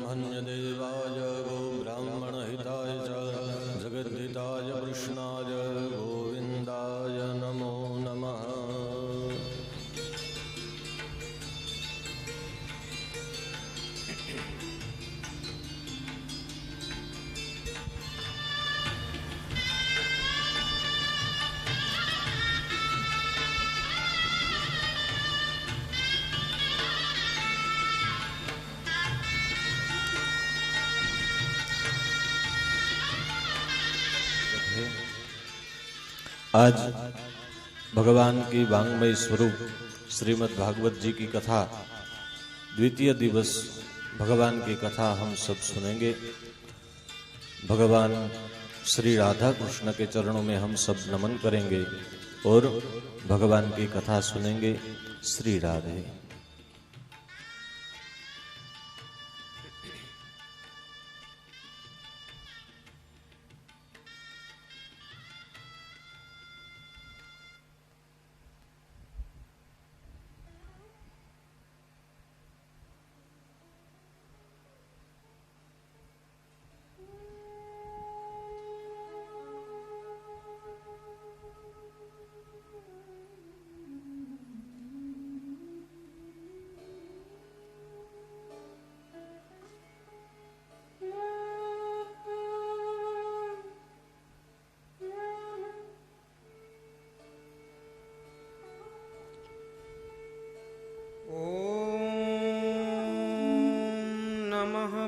ब्रह्मण्यदेवाय गो ब्राह्मणहिताय च जगद्धिताय कृष्णाय गोविन्दाय नमो नमः। आज भगवान की वांग्मय स्वरूप श्रीमद् भागवत जी की कथा द्वितीय दिवस भगवान की कथा हम सब सुनेंगे। भगवान श्री राधा कृष्ण के चरणों में हम सब नमन करेंगे और भगवान की कथा सुनेंगे। श्री राधे।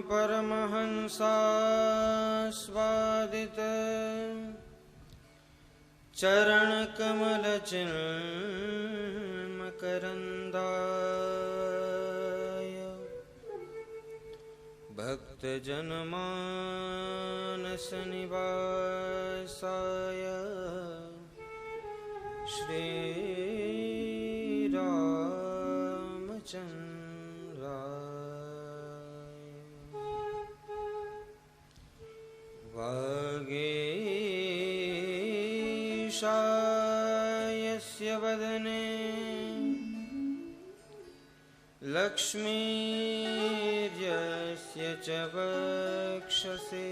परमहंसास्वादित चरणकमलचिन्मकरन्दाय भक्तजनमानसनिवासाय वागीशायस्य वदने लक्ष्मीर्यस्य च वक्षसि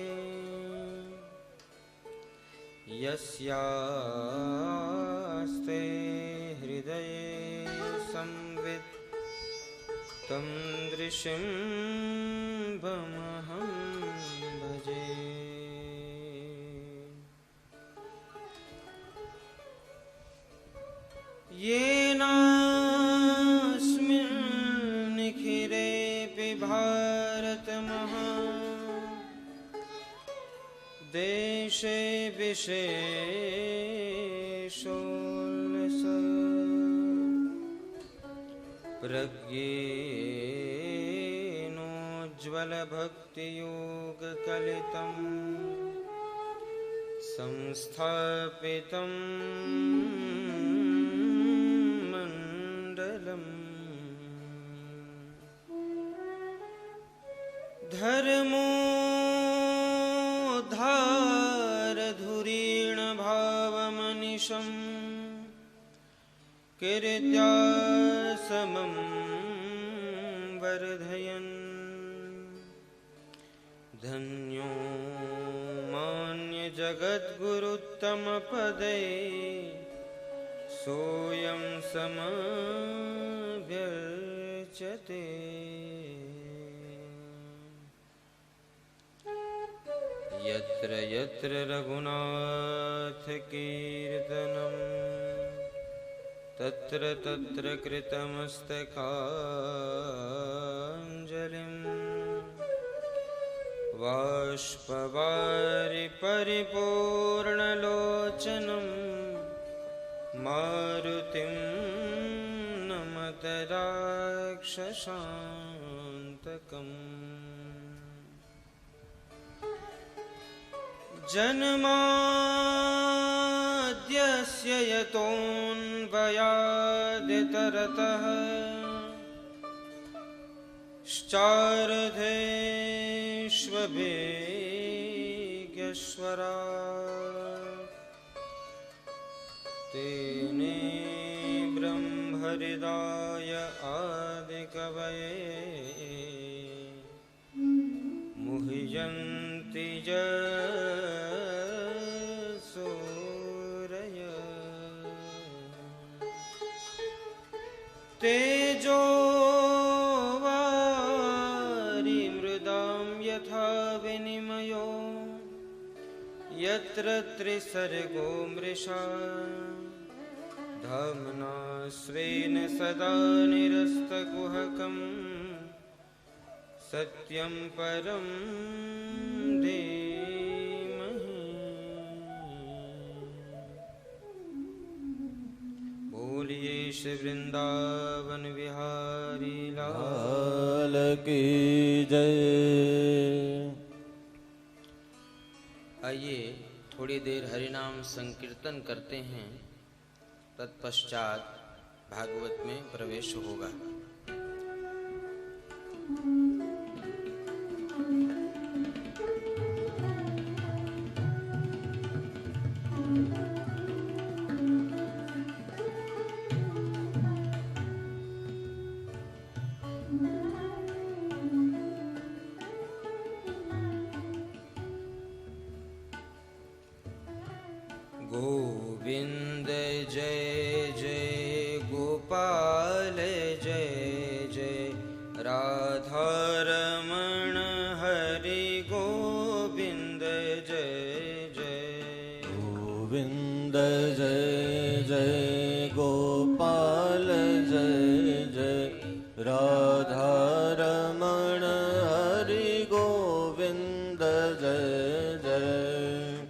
यस्यास्ते हृदये संवित् तं नृसिंहमहं भजे। येनास्मिन् निखिलेऽपि भारतमहादेशे विशेषोल्लस प्रज्ञेनोज्ज्वलभक्तियोगकलितं संस्थापितं धर्मोद्धारधुरीण भावमनिशं कीर्त्या समं वर्धयन् धन्यो मान्यजगद्गुरुत्तमपदे सोऽयं समभ्यर्च्यते। यत्र यत्र रघुनाथकीर्तनं तत्र तत्र कृतमस्तकाञ्जलिं बाष्पवारि परिपूर्णलोचनं मारुतिं नमत राक्षसान्तकम्। जन्माद्यस्य यतोऽन्वयादितरतः श्चार्धेष्वभिज्ञस्वराट् तेने ब्रह्महृदाय आदिकवये मुह्यन्ति सूरयः तेजो वारिमृदां यथा विनिमयो यत्र त्रिसर्गो मृषा धाम्ना स्वेन सदा निरस्तकुहकं सत्यं परं धीमहि। बोलिए श्री वृंदावन बिहारी लाल की जय। आइए थोड़ी देर हरिनाम संकीर्तन करते हैं, तत्पश्चात भागवत में प्रवेश होगा। गोविंद जय जय गोपाल जय जय राधारमण हरि गोविंद जय जय। गोविंद जय जय गोपाल जय जय राधारमण हरि गोविंद जय जय।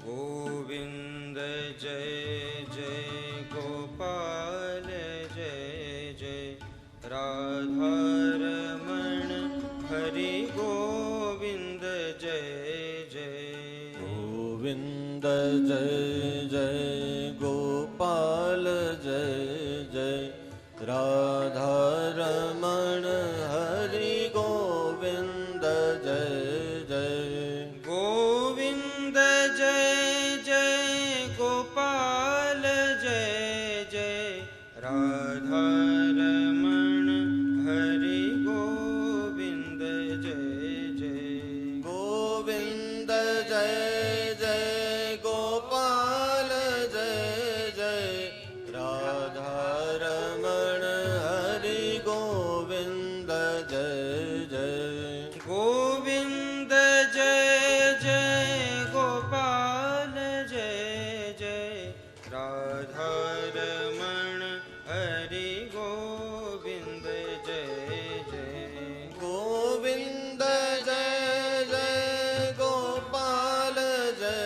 गोविंद जय जय गोपाल जय जय राधारमण हरि गोविंद जय जय। गोविंद जय जय गोपाल जय जय राधारमण हरि गोविंद जय जय। गोविंद जय जय गोपाल जय जय राधारमण हरि गोविंद जय जय। गोविंद जय जय गोपाल जय जय राधारमण हरि गोविंद जय जय। गोविंद जय जय गोपाल जय जय राधारमण हरि गोविंद जय जय। गोविंद जय जय गोपाल जय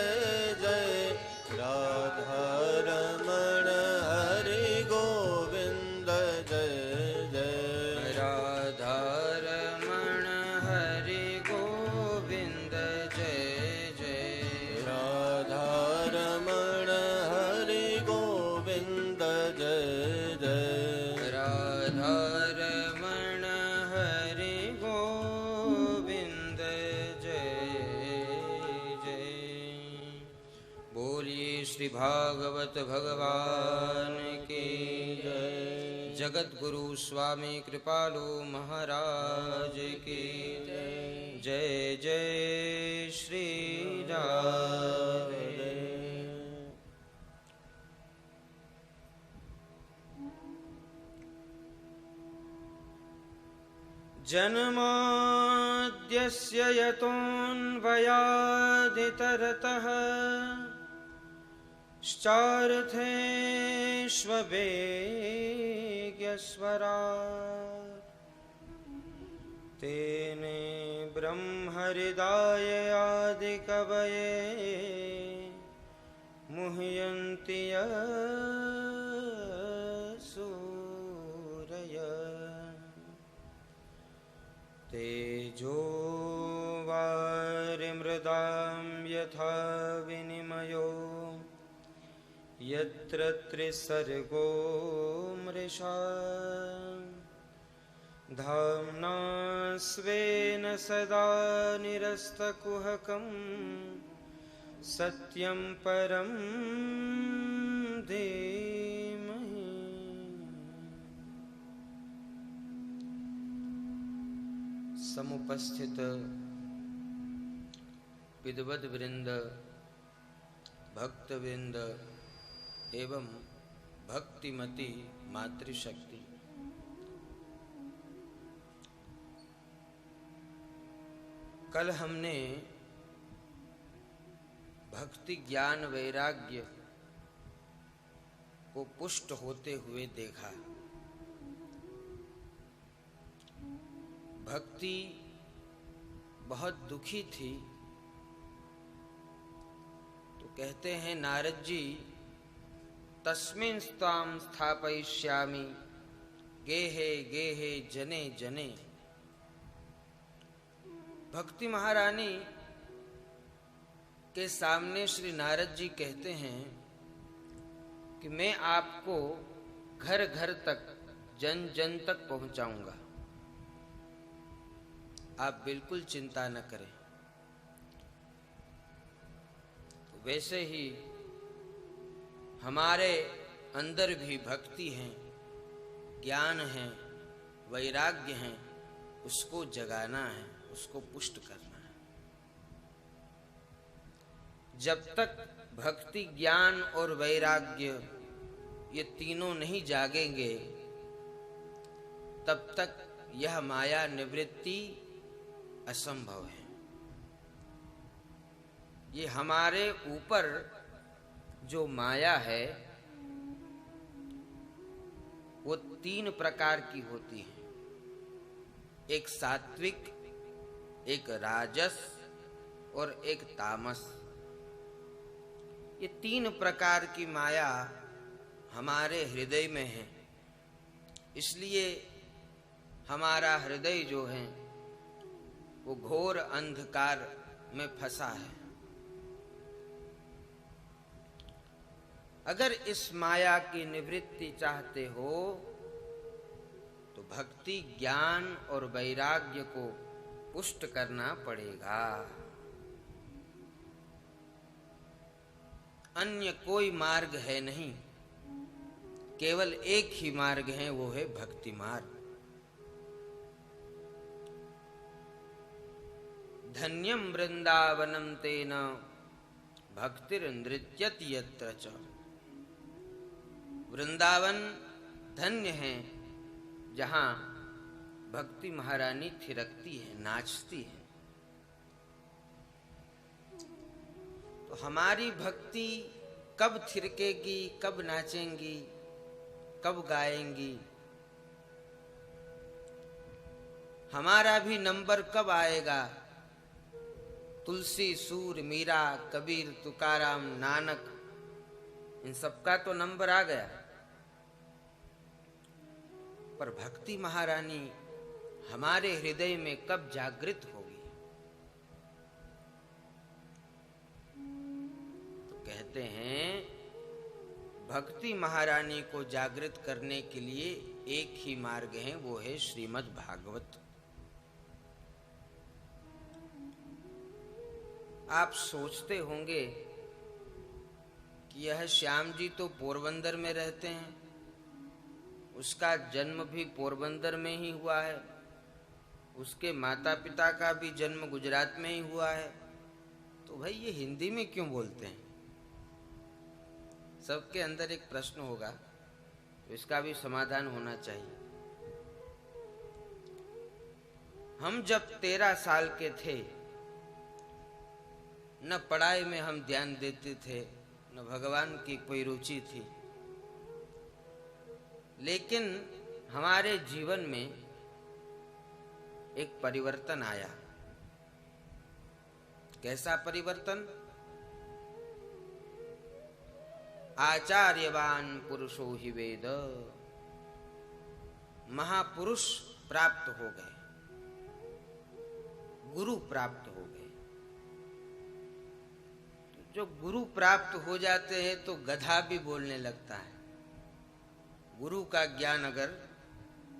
जय राधारमण हरि गोविंद जय जय। राधारमण हरि गोविंद जय जय। राधारमण हरि गोविंद जय जय। राधारमण हरि गोविंद जय जय। बोलिए श्री भागवत भगवान की जय। जगत गुरु स्वामी कृपालु महाराज की जय। जय जय श्री राधे। जन्माद्यस्य यतोऽन्वयादितरतः श्चार्थेष्ववेग्यस्वराट् तेने ब्रह्महृदाय आदिकवये मुह्यन्ति सूरयः। तेजो वारिमृदां यथा विनिमयो यत्र त्रिसर्गो मृषा धाम्ना स्वेन सदा निरस्तकुहकं सत्यं परं धीमहि। समुपस्थित विद्वद वृंद, भक्त वृंद एवं भक्तिमती मातृशक्ति, कल हमने भक्ति ज्ञान वैराग्य को पुष्ट होते हुए देखा। भक्ति बहुत दुखी थी, तो कहते हैं नारद जी, तस्मिन् स्वाम स्थापयिष्यामि गेहे गेहे जने जने। भक्ति महारानी के सामने श्री नारद जी कहते हैं कि मैं आपको घर घर तक, जन जन तक पहुंचाऊंगा, आप बिल्कुल चिंता न करें। तो वैसे ही हमारे अंदर भी भक्ति है, ज्ञान है, वैराग्य है, उसको जगाना है, उसको पुष्ट करना है। जब तक भक्ति ज्ञान और वैराग्य ये तीनों नहीं जागेंगे, तब तक यह माया निवृत्ति असंभव है। ये हमारे ऊपर जो माया है वो तीन प्रकार की होती है, एक सात्विक, एक राजस और एक तामस। ये तीन प्रकार की माया हमारे हृदय में है। इसलिए हमारा हृदय जो है वो घोर अंधकार में फंसा है। अगर इस माया की निवृत्ति चाहते हो तो भक्ति ज्ञान और वैराग्य को पुष्ट करना पड़ेगा। अन्य कोई मार्ग है नहीं, केवल एक ही मार्ग है, वो है भक्ति मार्ग। धन्यम वृंदावनम तेन भक्तिर्नृत्यति यत्र च। वृंदावन धन्य है जहां भक्ति महारानी थिरकती है, नाचती है। तो हमारी भक्ति कब थिरकेगी, कब नाचेंगी, कब गाएंगी, हमारा भी नंबर कब आएगा? तुलसी, सूर, मीरा, कबीर, तुकाराम, नानक, इन सबका तो नंबर आ गया, पर भक्ति महारानी हमारे हृदय में कब जागृत होगी? तो कहते हैं भक्ति महारानी को जागृत करने के लिए एक ही मार्ग है, वो है श्रीमद् भागवत। आप सोचते होंगे कि यह श्याम जी तो पोरबंदर में रहते हैं, उसका जन्म भी पोरबंदर में ही हुआ है, उसके माता पिता का भी जन्म गुजरात में ही हुआ है, तो भाई ये हिंदी में क्यों बोलते हैं? सबके अंदर एक प्रश्न होगा, तो इसका भी समाधान होना चाहिए। हम जब 13 साल के थे, न पढ़ाई में हम ध्यान देते थे, न भगवान की कोई रुचि थी, लेकिन हमारे जीवन में एक परिवर्तन आया। कैसा परिवर्तन? आचार्यवान पुरुषो हि वेद। महापुरुष प्राप्त हो गए, गुरु प्राप्त हो गए। जो गुरु प्राप्त हो जाते हैं तो गधा भी बोलने लगता है। गुरु का ज्ञान अगर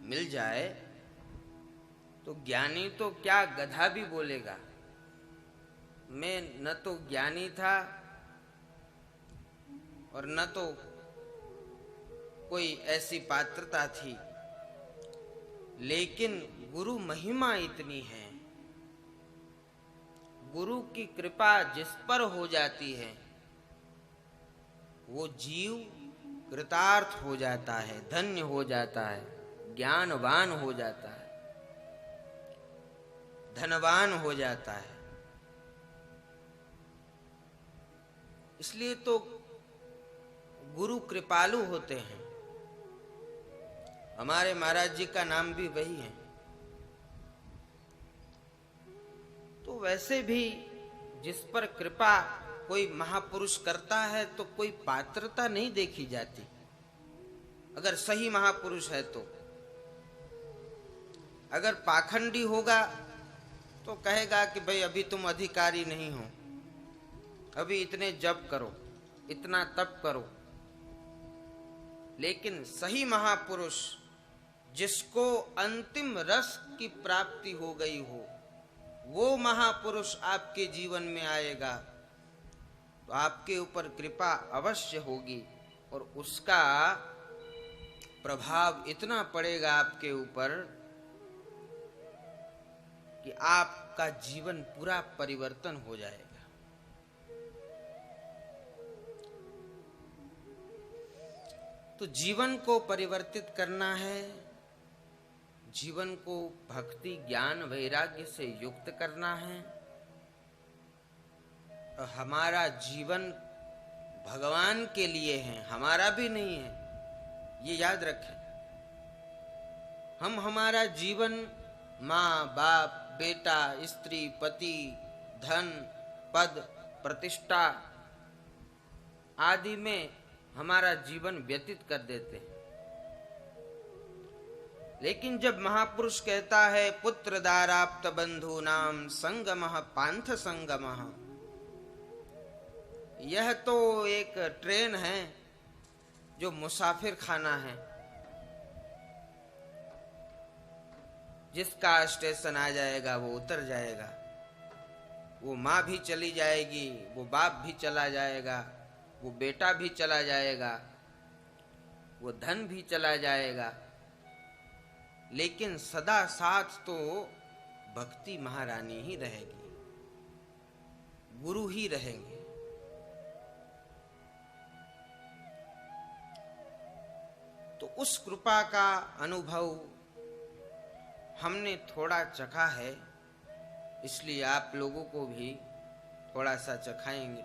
मिल जाए तो ज्ञानी तो क्या, गधा भी बोलेगा। मैं न तो ज्ञानी था और न तो कोई ऐसी पात्रता थी, लेकिन गुरु महिमा इतनी है, गुरु की कृपा जिस पर हो जाती है वो जीव कृतार्थ हो जाता है, धन्य हो जाता है, ज्ञानवान हो जाता है, धनवान हो जाता है। इसलिए तो गुरु कृपालु होते हैं। हमारे महाराज जी का नाम भी वही है। तो वैसे भी जिस पर कृपा कोई महापुरुष करता है तो कोई पात्रता नहीं देखी जाती। अगर सही महापुरुष है तो, अगर पाखंडी होगा तो कहेगा कि भाई अभी तुम अधिकारी नहीं हो, अभी इतने जप करो, इतना तप करो। लेकिन सही महापुरुष जिसको अंतिम रस की प्राप्ति हो गई हो, वो महापुरुष आपके जीवन में आएगा तो आपके ऊपर कृपा अवश्य होगी और उसका प्रभाव इतना पड़ेगा आपके ऊपर कि आपका जीवन पूरा परिवर्तन हो जाएगा। तो जीवन को परिवर्तित करना है, जीवन को भक्ति ज्ञान वैराग्य से युक्त करना है। और हमारा जीवन भगवान के लिए है, हमारा भी नहीं है, ये याद रखें। हम हमारा जीवन माँ बाप बेटा स्त्री पति धन पद प्रतिष्ठा आदि में हमारा जीवन व्यतीत कर देते हैं। लेकिन जब महापुरुष कहता है पुत्र दाराप्त बंधु नाम संगमः पांथ संगमः, यह तो एक ट्रेन है जो मुसाफिर खाना है, जिसका स्टेशन आ जाएगा वो उतर जाएगा। वो माँ भी चली जाएगी, वो बाप भी चला जाएगा, वो बेटा भी चला जाएगा, वो धन भी चला जाएगा, लेकिन सदा साथ तो भक्ति महारानी ही रहेगी, गुरु ही रहेंगे। तो उस कृपा का अनुभव हमने थोड़ा चखा है, इसलिए आप लोगों को भी थोड़ा सा चखाएंगे।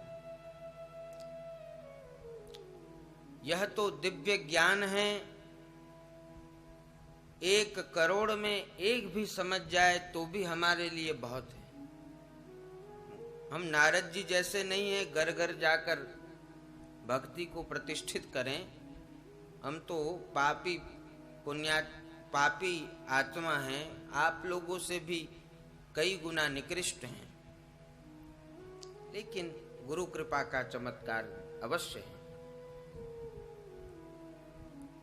यह तो दिव्य ज्ञान है, 1 करोड़ में एक भी समझ जाए तो भी हमारे लिए बहुत है। हम नारद जी जैसे नहीं है घर घर जाकर भक्ति को प्रतिष्ठित करें। हम तो पापी पापी आत्मा हैं, आप लोगों से भी कई गुना निकृष्ट हैं, लेकिन गुरु कृपा का चमत्कार अवश्य है।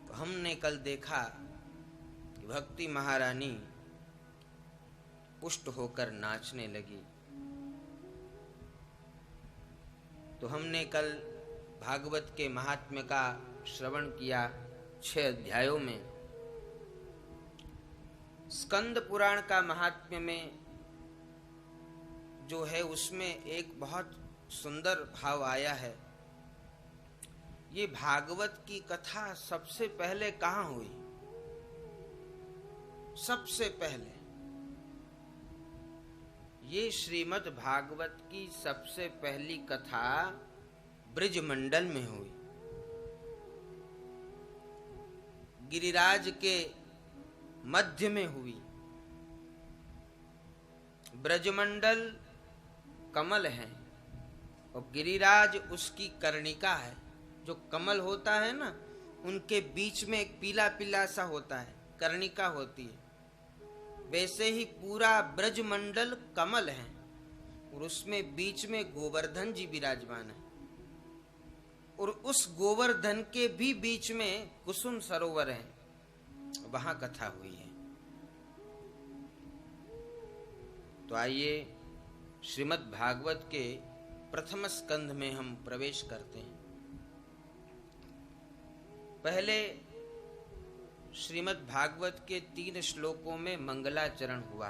तो हमने कल देखा कि भक्ति महारानी पुष्ट होकर नाचने लगी। तो हमने कल भागवत के महात्म्य का श्रवण किया 6 अध्यायों में। स्कंद पुराण का महात्म्य में जो है उसमें एक बहुत सुंदर भाव आया है। ये भागवत की कथा सबसे पहले कहाँ हुई? सबसे पहले ये श्रीमद् भागवत की सबसे पहली कथा ब्रजमंडल में हुई। गिरिराज के मध्य में हुई। ब्रजमंडल कमल है और गिरिराज उसकी कर्णिका है। जो कमल होता है ना, उनके बीच में एक पीला पीला सा होता है, कर्णिका होती है। वैसे ही पूरा ब्रजमंडल कमल है और उसमें बीच में गोवर्धन जी विराजमान है और उस गोवर्धन के भी बीच में कुसुम सरोवर है, वहां कथा हुई है। तो आइए श्रीमद् भागवत के प्रथम स्कंध में हम प्रवेश करते हैं। पहले श्रीमद् भागवत के 3 श्लोकों में मंगलाचरण हुआ।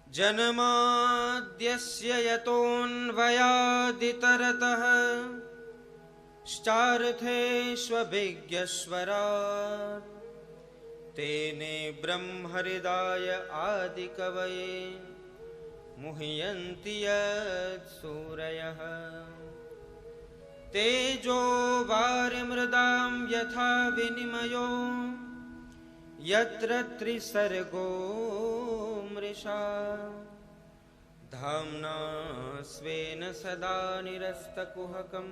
जन्माद्यस्य यतोऽन्वयादितरतः श्चार्थेष्वभिज्ञस्वराट् तेने ब्रह्महृदाय आदिकवये मुह्यन्ति यत्सूरयः तेजो वारिमृदां यथा विनिमयो यत्र त्रिसर्गो मृषा धाम्ना स्वेन सदा निरस्तकुहकं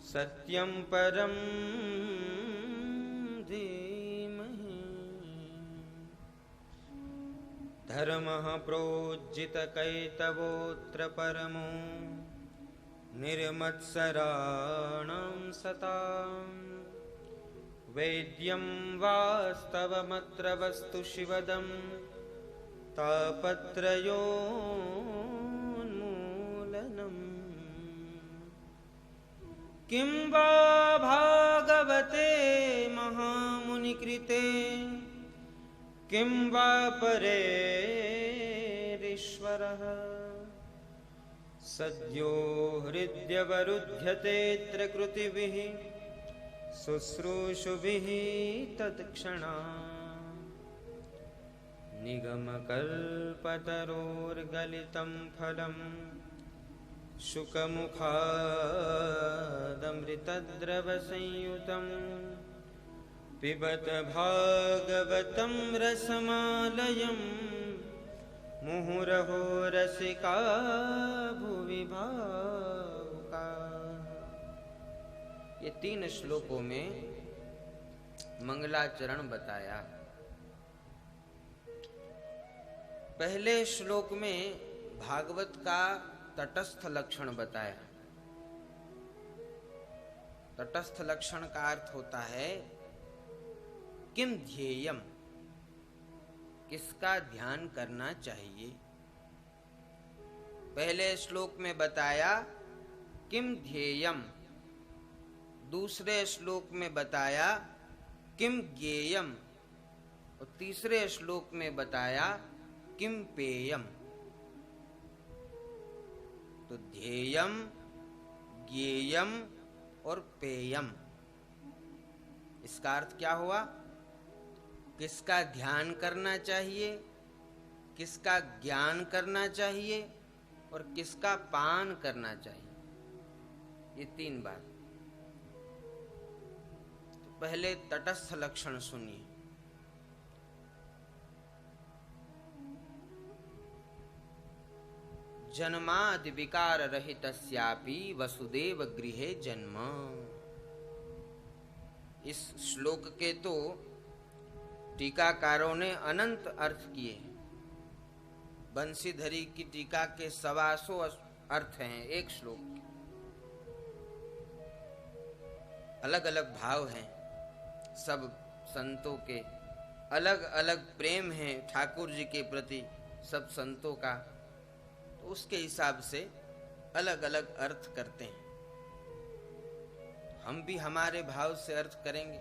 सत्यं परं धीमहि धर्मः प्रोज्झितकैतवोऽत्र परमो निर्मत्सराणां सताम् वेद्यं वास्तवमत्र वस्तु शिवदं तापत्रयोन्मूलनम् किं वा भागवते महामुनिकृते किं वा परेरीश्वरः सद्यो हृद्यवरुध्यतेऽत्र कृतिभिः शुश्रूषुभिः तत्क्षणात् निगमकल्पतरोर्गलितं फलं शुकमुखादमृतद्रवसंयुतं पिबत भागवतं रसमालयं मुहुरहो रसिका भुवि भावुकाः। ये 3 श्लोकों में मंगलाचरण बताया। पहले श्लोक में भागवत का तटस्थ लक्षण बताया। तटस्थ लक्षण का अर्थ होता है किम ध्येयम, किसका ध्यान करना चाहिए। पहले श्लोक में बताया किम ध्येयम, दूसरे श्लोक में बताया किम ज्ञेयम और तीसरे श्लोक में बताया किम पेयम। तो ध्येयम, ज्ञेयम और पेयम, इसका अर्थ क्या हुआ? किसका ध्यान करना चाहिए, किसका ज्ञान करना चाहिए और किसका पान करना चाहिए। ये 3 बात। तो पहले तटस्थ लक्षण सुनिए। जन्मादि विकार रहितस्यापि वसुदेव गृहे जन्म। इस श्लोक के तो टीकाकारों ने अनंत अर्थ किए। बंसीधरी की टीका के 125 अर्थ हैं एक श्लोक के। अलग अलग भाव हैं, सब संतों के अलग अलग प्रेम है ठाकुर जी के प्रति सब संतों का, तो उसके हिसाब से अलग अलग अर्थ करते हैं। हम भी हमारे भाव से अर्थ करेंगे।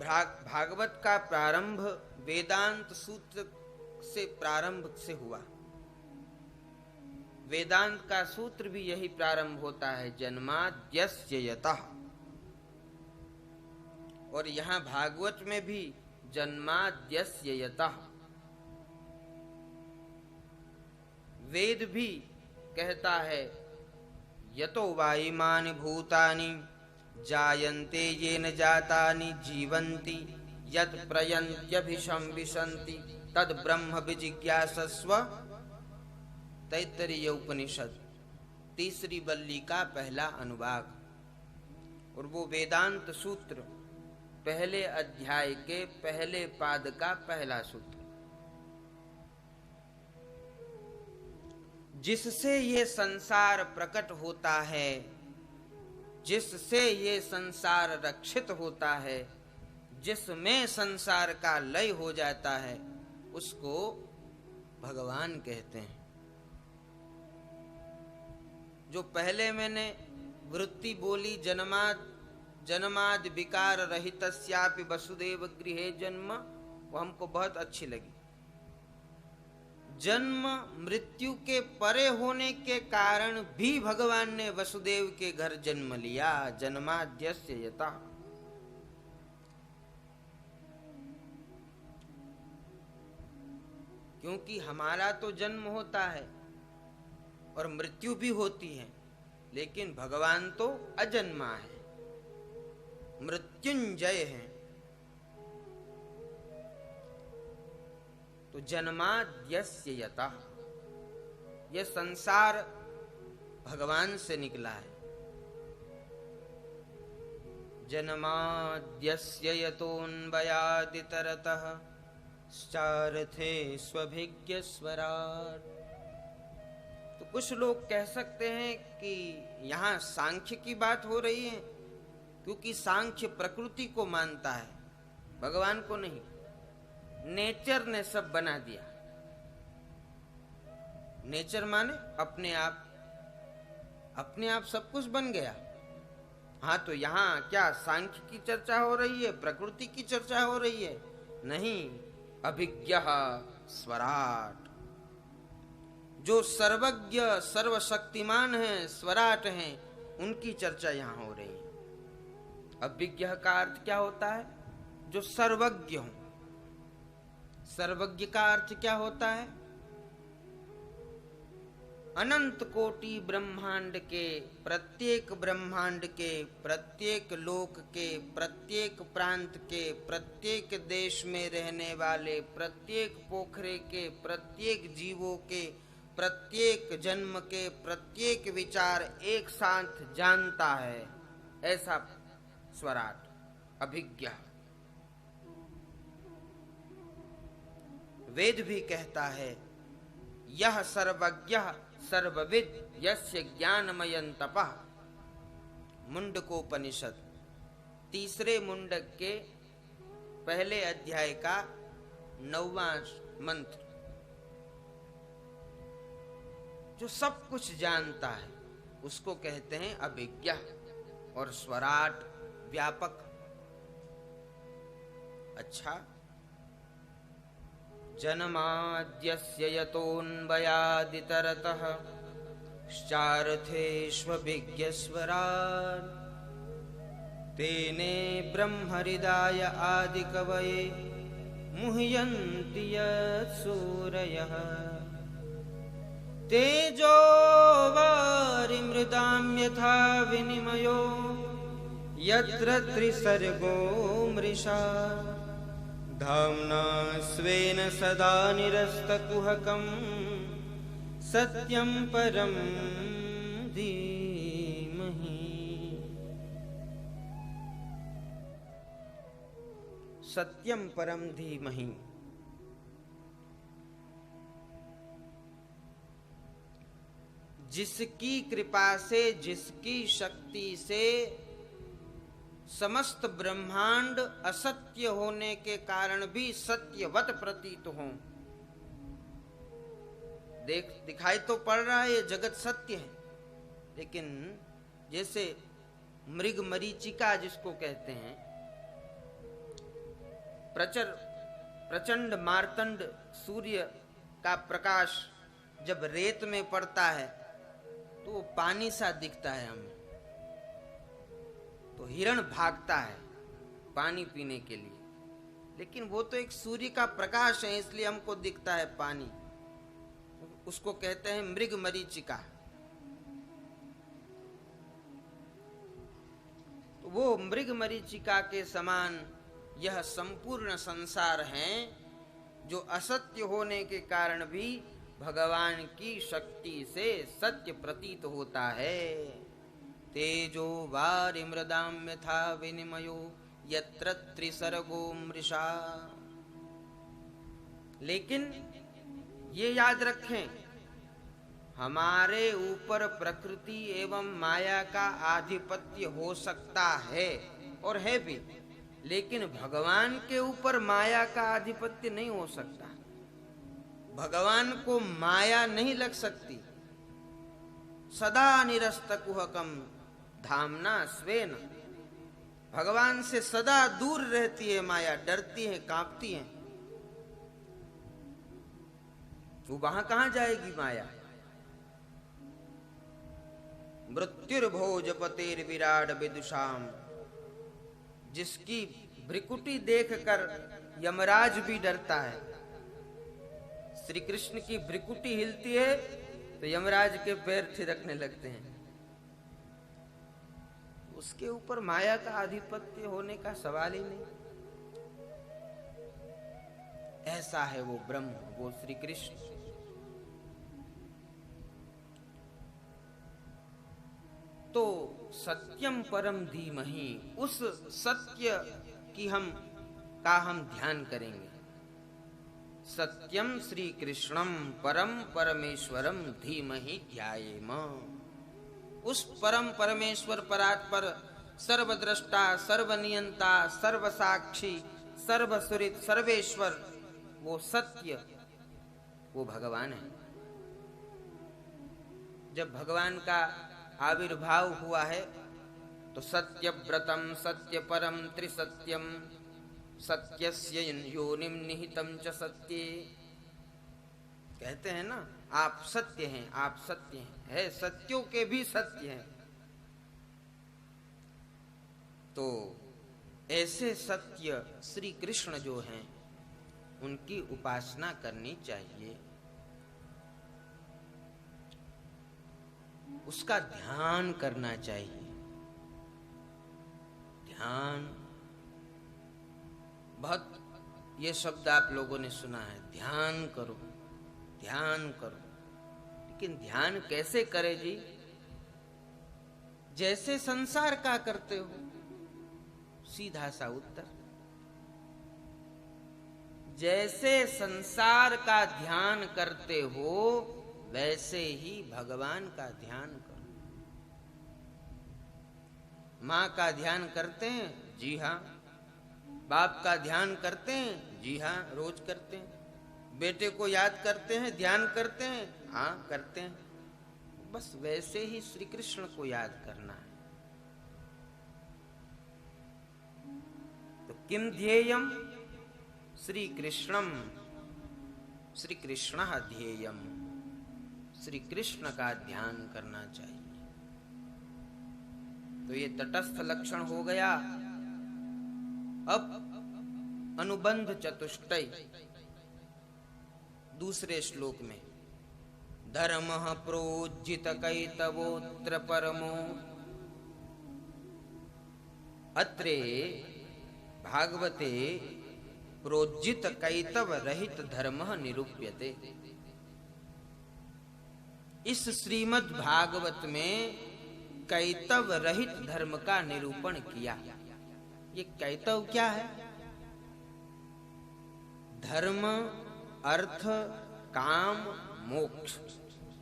भागवत का प्रारंभ वेदांत सूत्र से प्रारंभ से हुआ। वेदांत का सूत्र भी यही प्रारंभ होता है, जन्माद्यस्य यतः। और यहाँ भागवत में भी जन्माद्यस्य यतः। वेद भी कहता है यतो वा इमानि भूतानि जायन्ते येन जातानि जीवन्ति यत् प्रयन्त्यभिशंविशन्ति तद ब्रह्म विजिज्ञासस्व। तैत्तरीय उपनिषद 3री वल्ली का पहला अनुभाग। और वो वेदांत सूत्र पहले अध्याय के पहले पाद का पहला सूत्र, जिससे ये संसार प्रकट होता है, जिससे ये संसार रक्षित होता है, जिसमें संसार का लय हो जाता है, उसको भगवान कहते हैं। जो पहले मैंने वृत्ति बोली जन्माद विकार रहितस्यापि वसुदेव गृहे जन्म, वो हमको बहुत अच्छी लगी। जन्म मृत्यु के परे होने के कारण भी भगवान ने वसुदेव के घर जन्म लिया। जन्माद्यस्य यतः, क्योंकि हमारा तो जन्म होता है और मृत्यु भी होती है, लेकिन भगवान तो अजन्मा है, मृत्युंजय है। तो जन्माद्यस्य यतः, यह संसार भगवान से निकला है। जन्माद्यस्य यतोऽन्वयादितरतः चारथे स्वभिज्ञ स्वराट। तो कुछ लोग कह सकते हैं कि यहाँ सांख्य की बात हो रही है, क्योंकि सांख्य प्रकृति को मानता है, भगवान को नहीं। नेचर ने सब बना दिया। नेचर माने अपने आप सब कुछ बन गया। हाँ, तो यहाँ क्या सांख्य की चर्चा हो रही है, प्रकृति की चर्चा हो रही है? नहीं, अभिज्ञः स्वराट, जो सर्वज्ञ सर्वशक्तिमान है, स्वराट हैं, उनकी चर्चा यहाँ हो रही है। अभिज्ञ का अर्थ क्या होता है? जो सर्वज्ञ हो। सर्वज्ञ का अर्थ क्या होता है? अनंत कोटि ब्रह्मांड के, प्रत्येक ब्रह्मांड के, प्रत्येक लोक के, प्रत्येक प्रांत के, प्रत्येक देश में रहने वाले, प्रत्येक पोखरे के, प्रत्येक जीवों के, प्रत्येक जन्म के, प्रत्येक विचार एक साथ जानता है, ऐसा स्वराट, अभिज्ञ। वेद भी कहता है, यह सर्वज्ञ सर्वविद यस्य ज्ञानमयं तपः। मुंडकोपनिषद तीसरे मुंडक के पहले अध्याय का 9वां मंत्र। जो सब कुछ जानता है उसको कहते हैं अभिज्ञ, और स्वराट व्यापक। अच्छा, जन्माद्यस्य यतोऽन्वयादितरतः चारथेष्वभिज्ञ स्वराट्। तेने ब्रह्महृदाय आदिकवये मुह्यन्ति यत्सूरयः। तेजो वारिमृदां यथा विनिमयो यत्र त्रिसर्गो मृषा। धाम्ना स्वेन सदा निरस्तकुहकं सत्यं परं धीमहि। सत्यं परं धीमहि। जिसकी कृपा से, जिसकी शक्ति से समस्त ब्रह्मांड असत्य होने के कारण भी सत्यवत प्रतीत हो। दिखाई तो पड़ रहा है ये जगत सत्य है, लेकिन जैसे मृग मरीचिका जिसको कहते हैं, प्रचंड मार्तंड सूर्य का प्रकाश जब रेत में पड़ता है तो वो पानी सा दिखता है हमें। तो हिरण भागता है पानी पीने के लिए, लेकिन वो तो एक सूर्य का प्रकाश है, इसलिए हमको दिखता है पानी। उसको कहते हैं मृग मरीचिका। तो वो मृग मरीचिका के समान यह संपूर्ण संसार है, जो असत्य होने के कारण भी भगवान की शक्ति से सत्य प्रतीत होता है। तेजो वारिमृदां यथा विनिमयो यत्र त्रिसर्गो मृषा। लेकिन ये याद रखें, हमारे ऊपर प्रकृति एवं माया का आधिपत्य हो सकता है और है भी, लेकिन भगवान के ऊपर माया का आधिपत्य नहीं हो सकता। भगवान को माया नहीं लग सकती। सदा निरस्त कुहकम धामना स्वेन। भगवान से सदा दूर रहती है माया, डरती है, कांपती है। वो वहां कहां जाएगी माया? मृत्युर्भोजपतेर विराट विदुषाम, जिसकी भ्रिकुटी देखकर यमराज भी डरता है। श्री कृष्ण की भ्रिकुटी हिलती है तो यमराज के पैर थिरकने लगते हैं। उसके ऊपर माया का आधिपत्य होने का सवाल ही नहीं। ऐसा है वो ब्रह्म, वो श्री कृष्ण। तो सत्यम परम धीमहि, उस सत्य की हम ध्यान करेंगे। सत्यम श्री कृष्णम परम परमेश्वरम धीमहि ध्यायेम। उस परम परमेश्वर परात्पर, सर्वद्रष्टा, सर्वनियंता, सर्वसाक्षी, सर्वसुरित, सर्वेश्वर, वो सत्य, वो भगवान है। जब भगवान का आविर्भाव हुआ है तो सत्यव्रतम सत्य परम त्रिसत्यम सत्यस्य योनिम निहितम च सत्ये, कहते हैं ना, आप सत्य हैं, आप सत्य हैं, है सत्यों के भी सत्य हैं। तो ऐसे सत्य श्री कृष्ण जो हैं उनकी उपासना करनी चाहिए, उसका ध्यान करना चाहिए। ध्यान, बहुत ये शब्द आप लोगों ने सुना है, ध्यान करो, ध्यान करो। लेकिन ध्यान कैसे करे जी? जैसे संसार का करते हो, सीधा सा उत्तर। जैसे संसार का ध्यान करते हो वैसे ही भगवान का ध्यान करो। माँ का ध्यान करते हैं? जी हाँ। बाप का ध्यान करते हैं? जी हाँ, रोज करते हैं। बेटे को याद करते हैं, ध्यान करते हैं? हाँ, करते हैं। बस वैसे ही श्री कृष्ण को याद करना है। तो किम ध्येयम? श्री कृष्णम, श्री कृष्ण ध्येयम, श्री कृष्ण का ध्यान करना चाहिए। तो ये तटस्थ लक्षण हो गया। अब अनुबंध चतुष्टय दूसरे श्लोक में, धर्मः प्रोज्झित कैतवोऽत्र परमो, अत्रे भागवते प्रोज्झित कैतव रहित धर्मः निरूप्यते। इस श्रीमद् भागवत में कैतव रहित धर्म का निरूपण किया। ये कैतव क्या है? धर्म, अर्थ, काम, मोक्ष,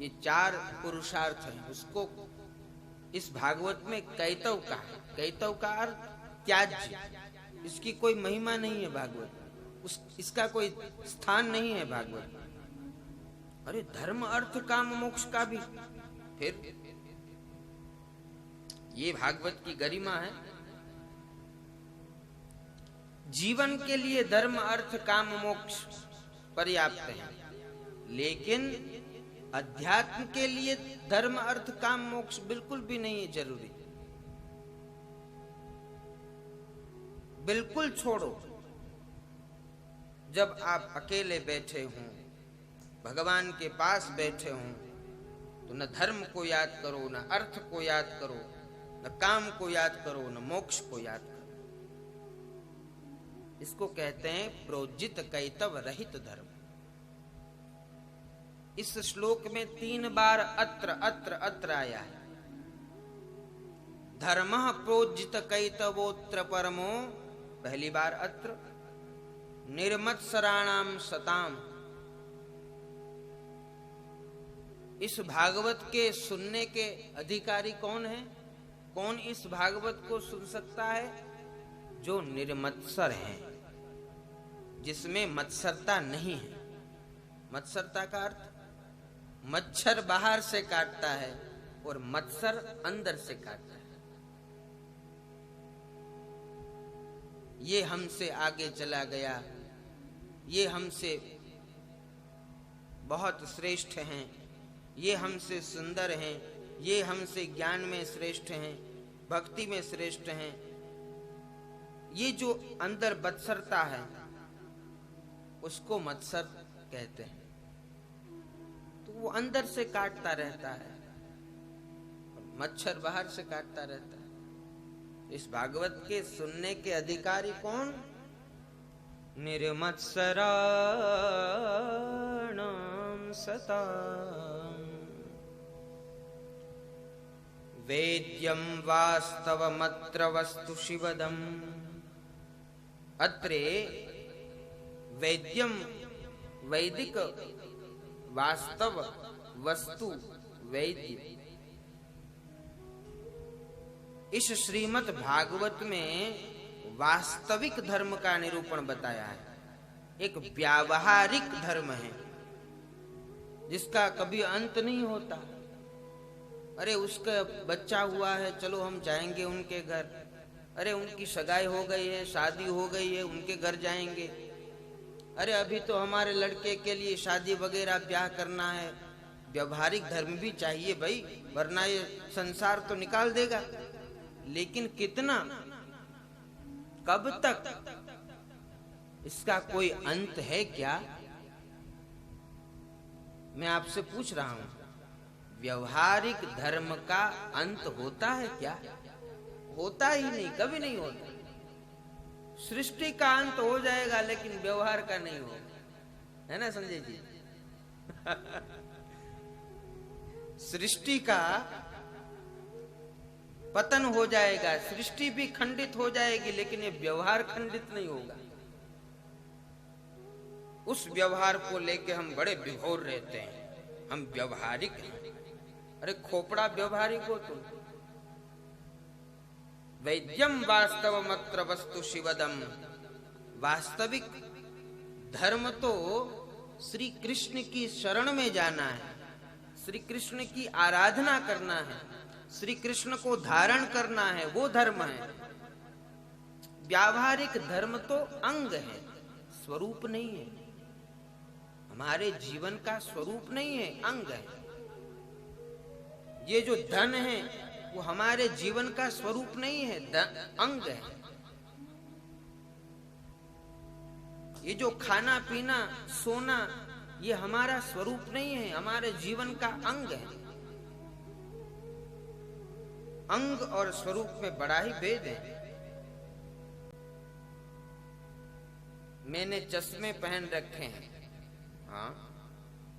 ये चार पुरुषार्थ हैं। उसको इस भागवत में कैतव का है। कैतव का अर्थ त्याज्य, इसकी कोई महिमा नहीं है भागवत में, इसका कोई स्थान नहीं है भागवत में। अरे धर्म, अर्थ, काम, मोक्ष का भी फिर ये भागवत की गरिमा है। जीवन के लिए धर्म, अर्थ, काम, मोक्ष पर्याप्त है, लेकिन अध्यात्म के लिए धर्म, अर्थ, काम, मोक्ष बिल्कुल भी नहीं है जरूरी। बिल्कुल छोड़ो। जब आप अकेले बैठे हों, भगवान के पास बैठे हों, तो न धर्म को याद करो, न अर्थ को याद करो, न काम को याद करो, न मोक्ष को याद करो। इसको कहते हैं प्रोज्झित कैतव रहित धर्म। इस श्लोक में 3 बार अत्र अत्र अत्र आया है। धर्मः प्रोज्झित कैतवोऽत्र परमो, पहली बार अत्र। निर्मत्सराणाम सताम, इस भागवत के सुनने के अधिकारी कौन है? कौन इस भागवत को सुन सकता है? जो निर्मत्सर है, जिसमें मत्सरता नहीं है। मत्सरता का अर्थ, मच्छर बाहर से काटता है और मत्सर अंदर से काटता है। ये हमसे आगे चला गया, ये हमसे बहुत श्रेष्ठ हैं, ये हमसे सुंदर हैं, ये हमसे ज्ञान में श्रेष्ठ हैं, भक्ति में श्रेष्ठ हैं, ये जो अंदर बत्सरता है उसको मत्सर कहते हैं। तो वो अंदर से काटता रहता है, मच्छर बाहर से काटता रहता है। इस भागवत के सुनने के अधिकारी कौन? निर्मत्सराणां सताम् वेद्यं वास्तवमत्र वस्तु शिवदम्। अत्रे वेद्यम वैदिक वास्तव वस्तु वैद्य। इस श्रीमद् भागवत में वास्तविक धर्म का निरूपण बताया है। एक व्यावहारिक धर्म है जिसका कभी अंत नहीं होता। अरे उसका बच्चा हुआ है, चलो हम जाएंगे उनके घर। अरे उनकी सगाई हो गई है, शादी हो गई है, उनके घर जाएंगे। अरे अभी तो हमारे लड़के के लिए शादी वगैरह ब्याह करना है। व्यवहारिक धर्म भी चाहिए भाई, वरना ये संसार तो निकाल देगा। लेकिन कितना, कब तक, इसका कोई अंत है क्या? मैं आपसे पूछ रहा हूं, व्यवहारिक धर्म का अंत होता है क्या? होता ही नहीं, कभी नहीं होता। सृष्टि का अंत हो जाएगा लेकिन व्यवहार का नहीं होगा, है ना संजय जी? सृष्टि का पतन हो जाएगा, सृष्टि भी खंडित हो जाएगी, लेकिन ये व्यवहार खंडित नहीं होगा। उस व्यवहार को लेके हम बड़े विभोर रहते हैं, हम व्यवहारिक हैं। अरे खोपड़ा व्यवहारिक हो तुम। वैद्यम वास्तवमत्र वस्तु शिवदम। वास्तविक धर्म तो श्री कृष्ण की शरण में जाना है, श्री कृष्ण की आराधना करना है, श्री कृष्ण को धारण करना है, वो धर्म है। व्यावहारिक धर्म तो अंग है, स्वरूप नहीं है। हमारे जीवन का स्वरूप नहीं है, अंग है। ये जो धन है वो हमारे जीवन का स्वरूप नहीं है, अंग है। ये जो खाना पीना सोना ये हमारा स्वरूप नहीं है, हमारे जीवन का अंग है। अंग और स्वरूप में बड़ा ही भेद है। मैंने चश्मे पहन रखे हैं, हाँ,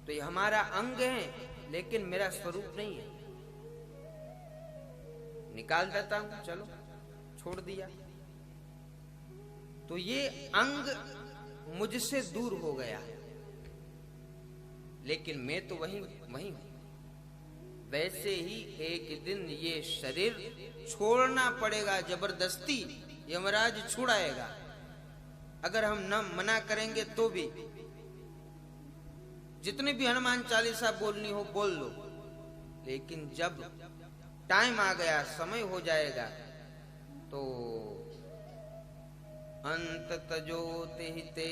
तो ये हमारा अंग है, लेकिन मेरा स्वरूप नहीं है। निकाल देता हूं, चलो छोड़ दिया, तो ये अंग मुझसे दूर हो गया, लेकिन मैं तो वही हूं। वैसे ही एक दिन ये शरीर छोड़ना पड़ेगा जबरदस्ती, यमराज छुड़ाएगा। अगर हम न मना करेंगे तो भी, जितनी भी हनुमान चालीसा बोलनी हो बोल लो, लेकिन जब टाइम आ गया, समय हो जाएगा, तो अंत तजोते हिते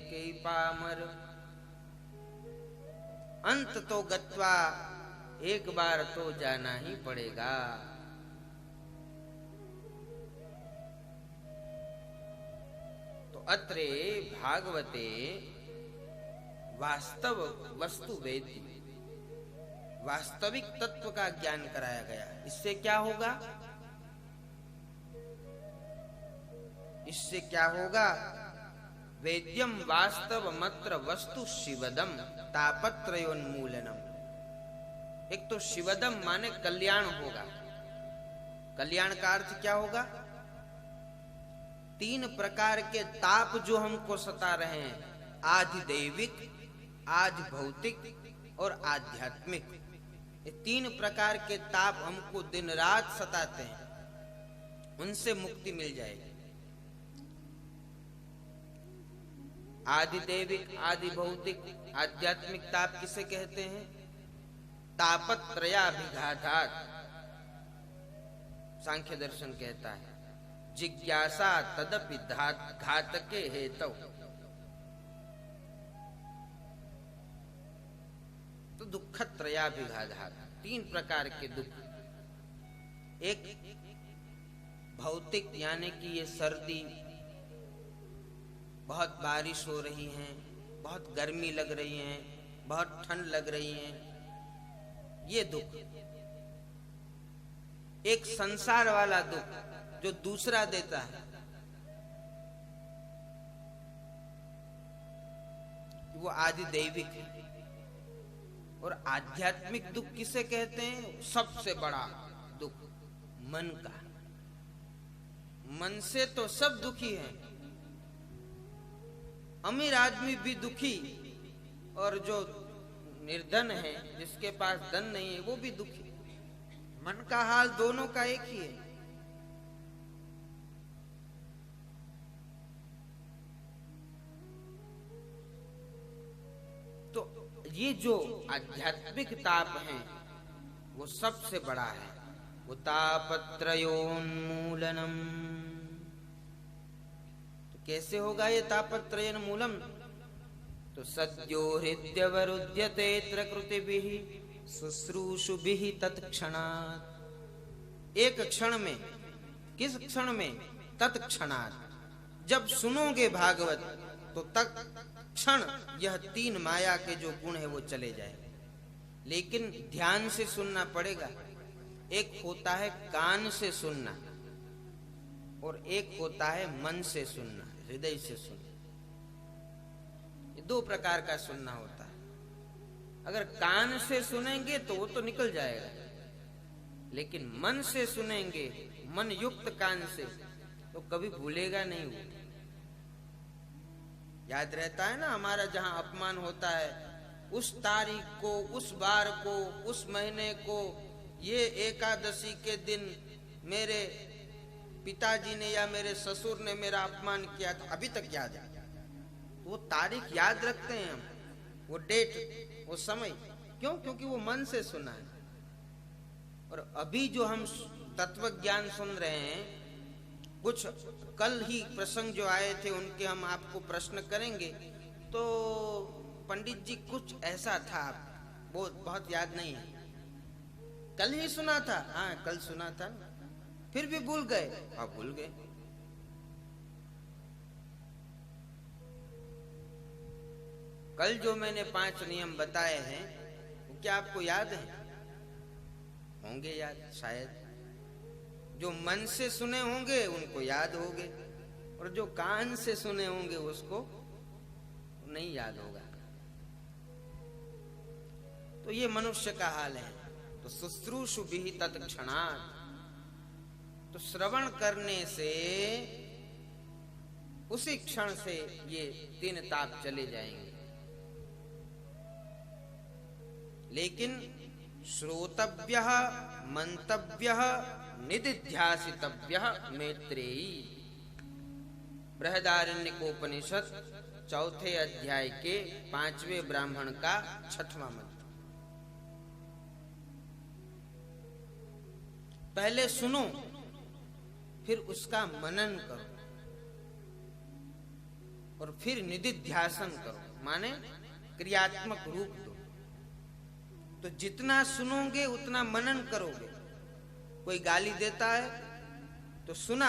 के पामर। अंत तो गत्वा, एक बार तो जाना ही पड़ेगा। तो अत्रे भागवते वास्तव वस्तु वेद्य, वास्तविक तत्व का ज्ञान कराया गया। इससे क्या होगा? इससे क्या होगा? वेद्यम वास्तव मत्र वस्तु शिवदम तापत्रयोन्मूलनम। एक तो शिवदम माने कल्याण होगा। कल्याण का अर्थ क्या होगा? 3 प्रकार के ताप जो हमको सता रहे हैं, आदि दैविक, आज भौतिक और आध्यात्मिक, ये 3 प्रकार के ताप हमको दिन रात सताते हैं, उनसे मुक्ति मिल जाएगी। आदि दैविक, आदि भौतिक, आध्यात्मिक ताप किसे कहते हैं? तापत्रयाभिघातात्, सांख्य दर्शन कहता है, जिज्ञासा तदपि घातके हेतौ। तो दुःखत्रयाभिघातः, 3 प्रकार के दुख। एक भौतिक, यानी कि ये सर्दी, बहुत बारिश हो रही है, बहुत गर्मी लग रही है, बहुत ठंड लग रही है, ये दुख। एक संसार वाला दुख जो दूसरा देता है, वो आदि दैविक है। और आध्यात्मिक दुख किसे कहते हैं? सबसे बड़ा दुख मन का। मन से तो सब दुखी हैं, अमीर आदमी भी दुखी, और जो निर्धन है, जिसके पास धन नहीं है, वो भी दुखी। मन का हाल दोनों का एक ही है। तो ये जो आध्यात्मिक ताप है वो सबसे बड़ा है, वो तापत्रयोन्मूलनम। तो कैसे होगा ये तापत्रयोन्मूलन? तो सद्यो हृद्यवरुध्यते कृतिभिः शुश्रूषुभिः तत्क्षणात्। एक क्षण में, किस क्षण में? तत्क्षणात्। जब सुनोगे भागवत तो तत्क्षण यह 3 माया के जो गुण है वो चले जाए। लेकिन ध्यान से सुनना पड़ेगा। एक होता है कान से सुनना, और एक होता है मन से सुनना, हृदय से सुनना। ये 2 प्रकार का सुनना होता है। अगर कान से सुनेंगे तो वो तो निकल जाएगा, लेकिन मन से सुनेंगे, मन युक्त कान से, तो कभी भूलेगा नहीं वो। याद रहता है ना, हमारा जहां अपमान होता है, उस तारीख को, उस बार को, उस महीने को, ये एकादशी के दिन मेरे पिताजी ने या मेरे ससुर ने मेरा अपमान किया था, अभी तक याद है। वो तारीख याद रखते हैं हम, वो डेट, वो समय। क्यों? क्योंकि वो मन से सुना है। और अभी जो हम तत्व ज्ञान सुन रहे हैं, कुछ कल ही प्रसंग जो आए थे उनके हम आपको प्रश्न करेंगे। तो पंडित जी कुछ ऐसा था, वो बहुत याद नहीं है। कल ही सुना था? हाँ, कल सुना था। फिर भी भूल गए? हाँ, भूल गए। कल जो मैंने 5 नियम बताए हैं, वो क्या आपको याद है? होंगे याद शायद। जो मन से सुने होंगे उनको याद होंगे, और जो कान से सुने होंगे उसको नहीं याद होगा। तो ये मनुष्य का हाल है। तो शुश्रूषुभिः तत्क्षणात्, तो श्रवण करने से उसी क्षण से ये 3 ताप चले जाएंगे। लेकिन श्रोतव्यः मंतव्यः निदिध्यासितव्यः मैत्रेयी, बृहदारण्यकोपनिषद 4थे अध्याय के 5वें ब्राह्मण का 6वां मंत्र। पहले सुनो, फिर उसका मनन करो, और फिर निदिध्यासन करो, माने क्रियात्मक रूप दो। तो जितना सुनोगे उतना मनन करोगे। कोई गाली देता है तो सुना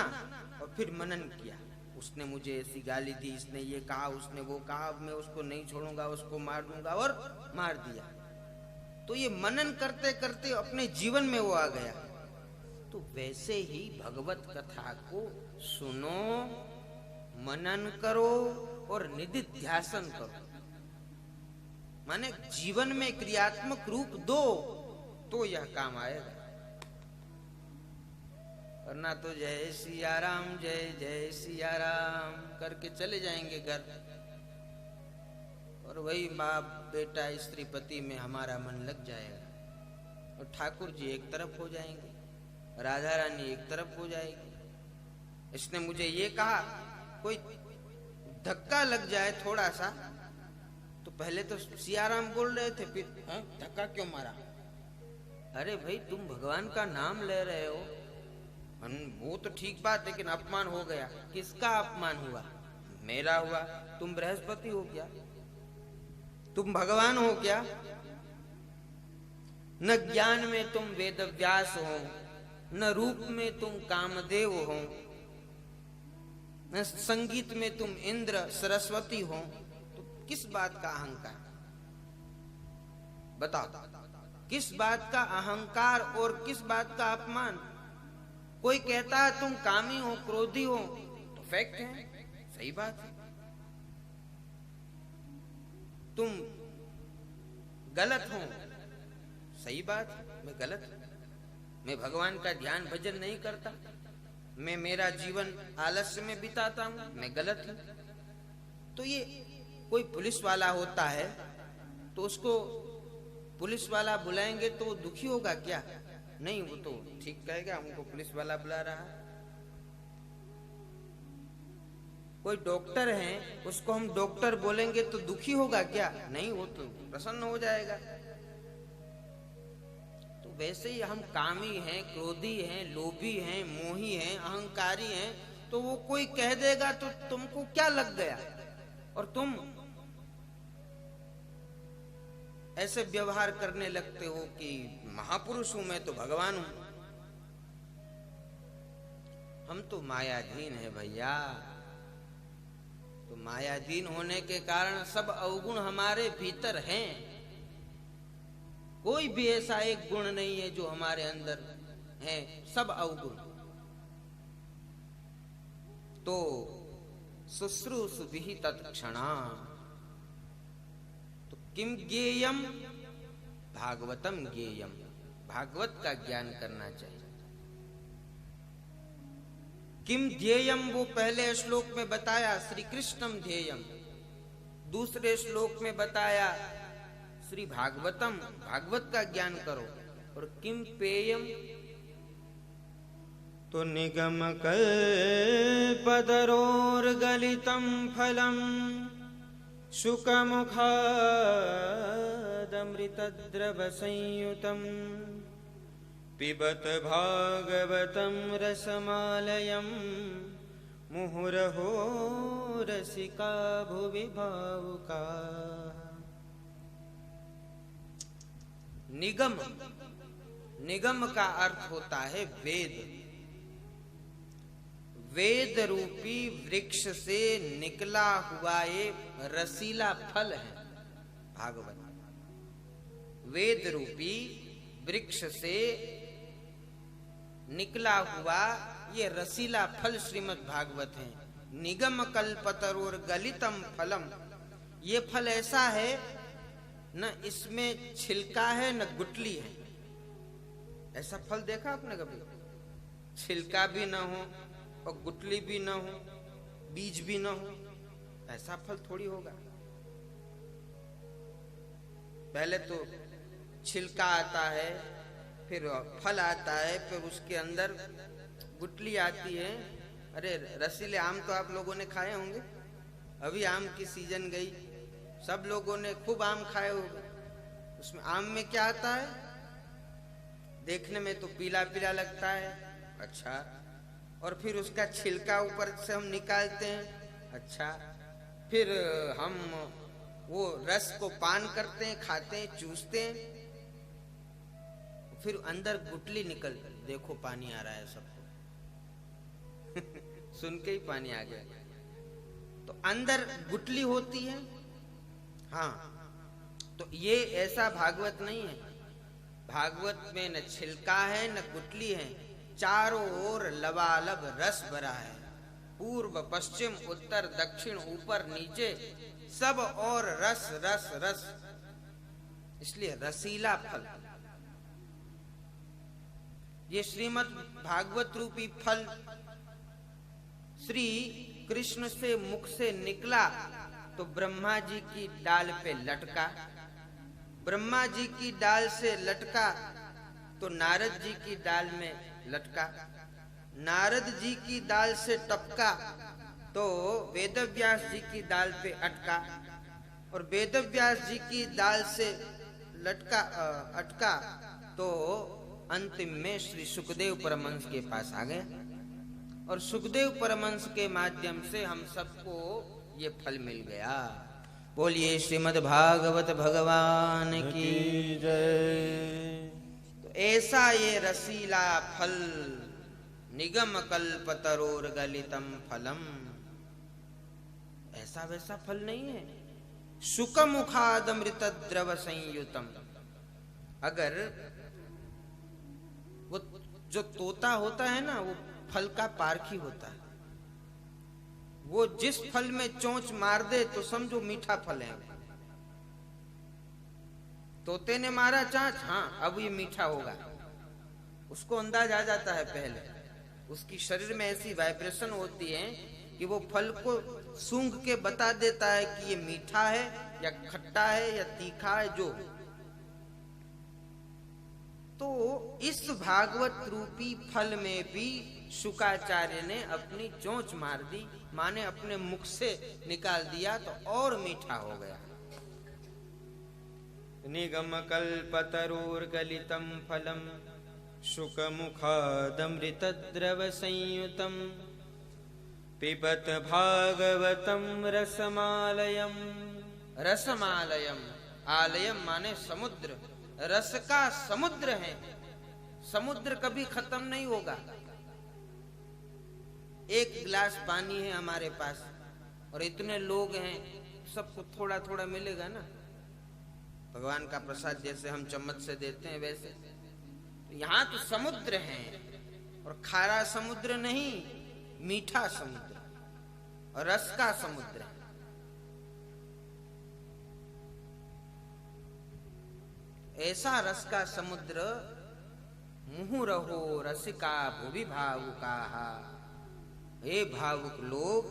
और फिर मनन किया, उसने मुझे ऐसी गाली दी, इसने ये कहा, उसने वो कहा, मैं उसको नहीं छोड़ूंगा, उसको मार दूंगा, और मार दिया। तो ये मनन करते करते अपने जीवन में वो आ गया। तो वैसे ही भगवत कथा को सुनो, मनन करो और निदिध्यासन करो, माने जीवन में क्रियात्मक रूप दो, तो यह काम आएगा। वरना तो जय सिया राम, जय जय सिया राम करके चले जाएंगे घर, और वही बाप बेटा स्त्री पति में हमारा मन लग जाएगा, और ठाकुर जी एक तरफ हो जाएंगे, राधा रानी एक तरफ हो जाएगी। इसने मुझे ये कहा, कोई धक्का लग जाए थोड़ा सा, तो पहले तो सियाराम बोल रहे थे, फिर धक्का क्यों मारा? अरे भाई, तुम भगवान का नाम ले रहे हो, वो तो ठीक बात, लेकिन अपमान हो गया। किसका अपमान हुआ? मेरा हुआ। तुम बृहस्पति हो क्या? तुम भगवान हो क्या? न ज्ञान में तुम वेदव्यास हो, न रूप में तुम कामदेव हो, न संगीत में तुम इंद्र सरस्वती हो, तो किस बात का अहंकार? बताओ, किस बात का अहंकार और किस बात का अपमान? कोई कहता है तुम कामी हो, क्रोधी हो, तो फैक्ट है, सही बात है। तुम गलत हो, सही बात है, मैं गलत हूं, मैं भगवान का ध्यान भजन नहीं करता, मैं मेरा जीवन आलस्य में बिताता हूं, मैं गलत हूं। तो ये कोई पुलिस वाला होता है तो उसको पुलिस वाला बुलाएंगे तो वो दुखी होगा क्या? नहीं, वो तो ठीक कहेगा, हमको पुलिस वाला बुला रहा है। कोई डॉक्टर है, उसको हम डॉक्टर बोलेंगे तो दुखी होगा क्या? नहीं, वो तो प्रसन्न हो जाएगा। तो वैसे ही हम कामी हैं, क्रोधी हैं, लोभी हैं, मोही हैं, अहंकारी हैं, तो वो कोई कह देगा तो तुमको क्या लग गया? और तुम ऐसे व्यवहार करने लगते हो कि महापुरुष हूं मैं, तो भगवान हूं। हम तो मायाधीन है भैया। तो मायाधीन होने के कारण सब अवगुण हमारे भीतर हैं। कोई भी ऐसा एक गुण नहीं है जो हमारे अंदर है, सब अवगुण। तो शुश्रूषुभिः तत्क्षणा, तो किम ज्ञेयम, भागवतम ज्ञेयम, भागवत का ज्ञान करना चाहिए। किम ध्येयम वो पहले श्लोक में बताया, श्री कृष्णम ध्येयम। दूसरे श्लोक में बताया श्री भागवतम, भागवत का ज्ञान करो। और किम पेयम, तो निगम कल्पतरोर्गलितं फलम शुकमुखादमृतद्रव संयुतम् पिबत भागवतं रसमालयं मुहुरहो रसिका भुवि भावुकाः। निगम, निगम का अर्थ होता है वेद। वेद रूपी वृक्ष से निकला हुआ ये रसीला फल है भागवत। वेद रूपी वृक्ष से निकला हुआ ये रसीला फल श्रीमद् भागवत है। निगम कल्पतरोर गलितम फलम, ये फल ऐसा है न इसमें छिलका है न गुठली है। ऐसा फल देखा आपने कभी? छिलका भी न हो और गुठली भी न हो, बीज भी न हो, ऐसा फल थोड़ी होगा। पहले तो छिलका आता है, फिर फल आता है, फिर उसके अंदर गुठली आती है। अरे रसीले आम तो आप लोगों ने खाए होंगे, अभी आम की सीजन गई, सब लोगों ने खूब आम खाए होंगे। उसमें आम में क्या आता है? देखने में तो पीला पीला लगता है, अच्छा, और फिर उसका छिलका ऊपर से हम निकालते हैं, अच्छा, फिर हम वो रस को पान करते हैं, खाते हैं, चूसते हैं, फिर अंदर गुठली निकल, देखो पानी आ रहा है सबको सुन के ही पानी आ गया। तो अंदर गुठली होती है, हाँ। तो ये ऐसा भागवत नहीं है। भागवत में न छिलका है न गुठली है, चारों ओर लबालब रस भरा है। पूर्व पश्चिम उत्तर दक्षिण ऊपर नीचे सब और रस रस रस, इसलिए रसीला फल। ये श्रीमद् भागवत रूपी फल श्री कृष्ण से मुख से निकला तो ब्रह्मा जी की डाल पे लटका, ब्रह्मा जी की डाल से लटका तो नारद जी की डाल में लटका, नारद जी की डाल से टपका तो वेदव्यास जी की डाल पे अटका, और वेदव्यास जी की डाल से लटका अटका तो अंतिम में श्री सुखदेव परमहंस के पास आ गया। और सुखदेव परमहंस के माध्यम से हम सबको ये फल मिल गया। बोलिए श्रीमद् भागवत भगवान की जय। ऐसा ये रसीला फल निगम कल्पतरोर गलितम फलम, ऐसा वैसा फल नहीं है। सुकमुखादमृत द्रव संयुतम, अगर वो जो तोता होता है ना, वो फल का पारखी होता है, वो जिस फल में चोंच मार दे तो समझो मीठा फल है। तोते ने मारा चांच, हाँ अब ये मीठा होगा, उसको अंदाज आ जाता है पहले। उसकी शरीर में ऐसी वाइब्रेशन होती है कि वो फल को सूंघ के बता देता है कि ये मीठा है या खट्टा है या तीखा है। जो तो इस भागवत रूपी फल में भी शुकाचार्य ने अपनी चोंच मार दी, माने अपने मुख से निकाल दिया, तो और मीठा हो गया। निगम कल्पतरोर गलितम फलम शुकमुखादमृत द्रव संयुतम पिबत भागवतम रसमालयम। रसमालयम, आलयम माने समुद्र, रस का समुद्र है। समुद्र कभी खत्म नहीं होगा। एक गिलास पानी है हमारे पास और इतने लोग हैं, सबको थोड़ा थोड़ा मिलेगा ना। भगवान का प्रसाद जैसे हम चम्मच से देते हैं वैसे। तो यहाँ तो समुद्र है, और खारा समुद्र नहीं, मीठा समुद्र और रस का समुद्र है। ऐसा रस का समुद्र मुहु रहो रसिका भुवि भावुका। हे भावुक लोग,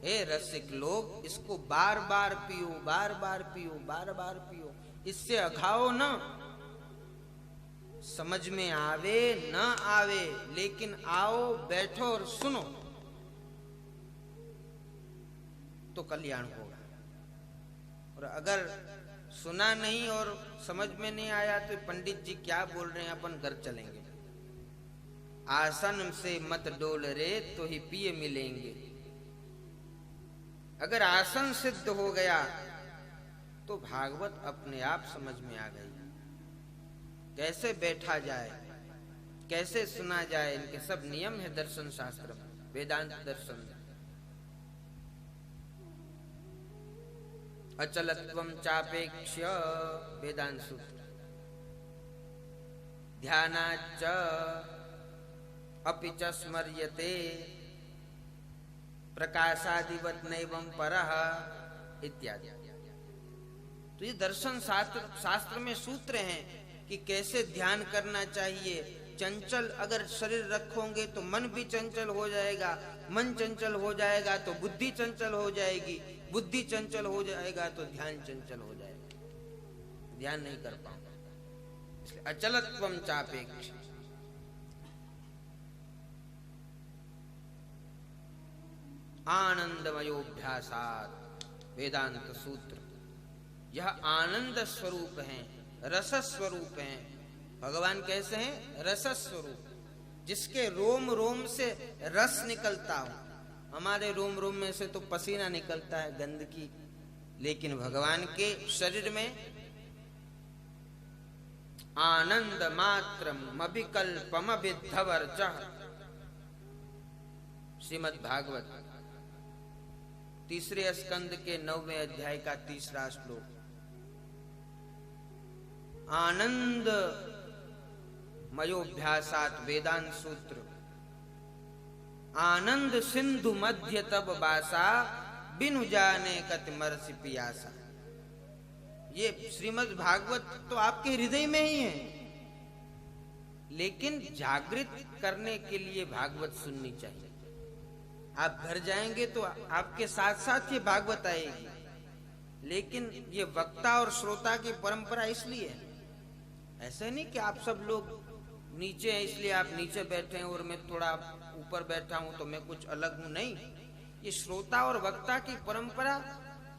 हे रसिक लोग, इसको बार बार पियो, बार बार पियो, बार बार पियो। इससे अघाओ न, समझ में आवे न आवे, लेकिन आओ बैठो और सुनो तो कल्याण होगा। और अगर सुना नहीं और समझ में नहीं आया तो पंडित जी क्या बोल रहे हैं, अपन घर चलेंगे। आसन से मत डोल रे तो ही पिए मिलेंगे। अगर आसन सिद्ध हो गया तो भागवत अपने आप समझ में आ गई। कैसे बैठा जाए, कैसे सुना जाए, इनके सब नियम है दर्शन शास्त्र में, वेदांत दर्शन में। अचलत्वम चापेक्ष्य वेदांत सूत्र। ध्यानाच्च अपि च स्मर्यते प्रकाशादिवत नैवं परः इत्यादि। तो ये दर्शन शास्त्र में सूत्र हैं कि कैसे ध्यान करना चाहिए। चंचल अगर शरीर रखोगे तो मन भी चंचल हो जाएगा, मन चंचल हो जाएगा तो बुद्धि चंचल हो जाएगी, बुद्धि चंचल हो जाएगा तो ध्यान चंचल हो जाएगा, ध्यान नहीं कर पाऊंगा। इसलिए अचलत्वम चापेक्ष। आनंदमयोभ्यासात् वेदांत सूत्र। यह आनंद स्वरूप है, रस स्वरूप है। भगवान कैसे हैं? रस स्वरूप, जिसके रोम रोम से रस निकलता हो। हमारे रोम रोम में से तो पसीना निकलता है, गंदगी, लेकिन भगवान के शरीर में आनंद मात्रम अभिकल्पम विद्धवर्चः। श्रीमद् भागवत तीसरे स्कंद के 9वें अध्याय का 3रा श्लोक। आनंद मयोभ्यासात् वेदांत सूत्र। आनंद सिंधु मध्य तब बासा, बिनु जाने कति मरसी पियासा। ये श्रीमद् भागवत तो आपके हृदय में ही है, लेकिन जागृत करने के लिए भागवत सुननी चाहिए। आप घर जाएंगे तो आपके साथ साथ ये भागवत आएगी, लेकिन ये वक्ता और श्रोता की परंपरा इसलिए है। ऐसे नहीं कि आप सब लोग नीचे हैं इसलिए आप नीचे बैठे हैं और मैं थोड़ा ऊपर बैठा हूं तो मैं कुछ अलग हूं। नहीं, ये श्रोता और वक्ता की परंपरा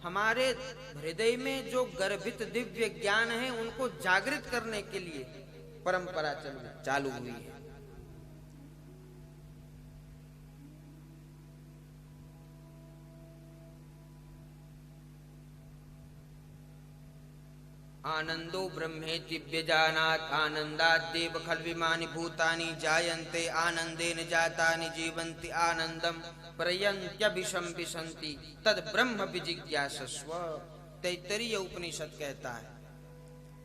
हमारे हृदय में जो गर्भित दिव्य ज्ञान है उनको जागृत करने के लिए परंपरा चालू हुई है। आनंदो ब्रह्मेति व्यजानात् आनन्दाद्देव खल्विमानि भूतानि जायन्ते आनन्देन जातानि जीवन्ति आनन्दं प्रयन्त्यभिशंविशन्ति तद ब्रह्म विजिज्ञासस्व। तैत्तरीय उपनिषद कहता है,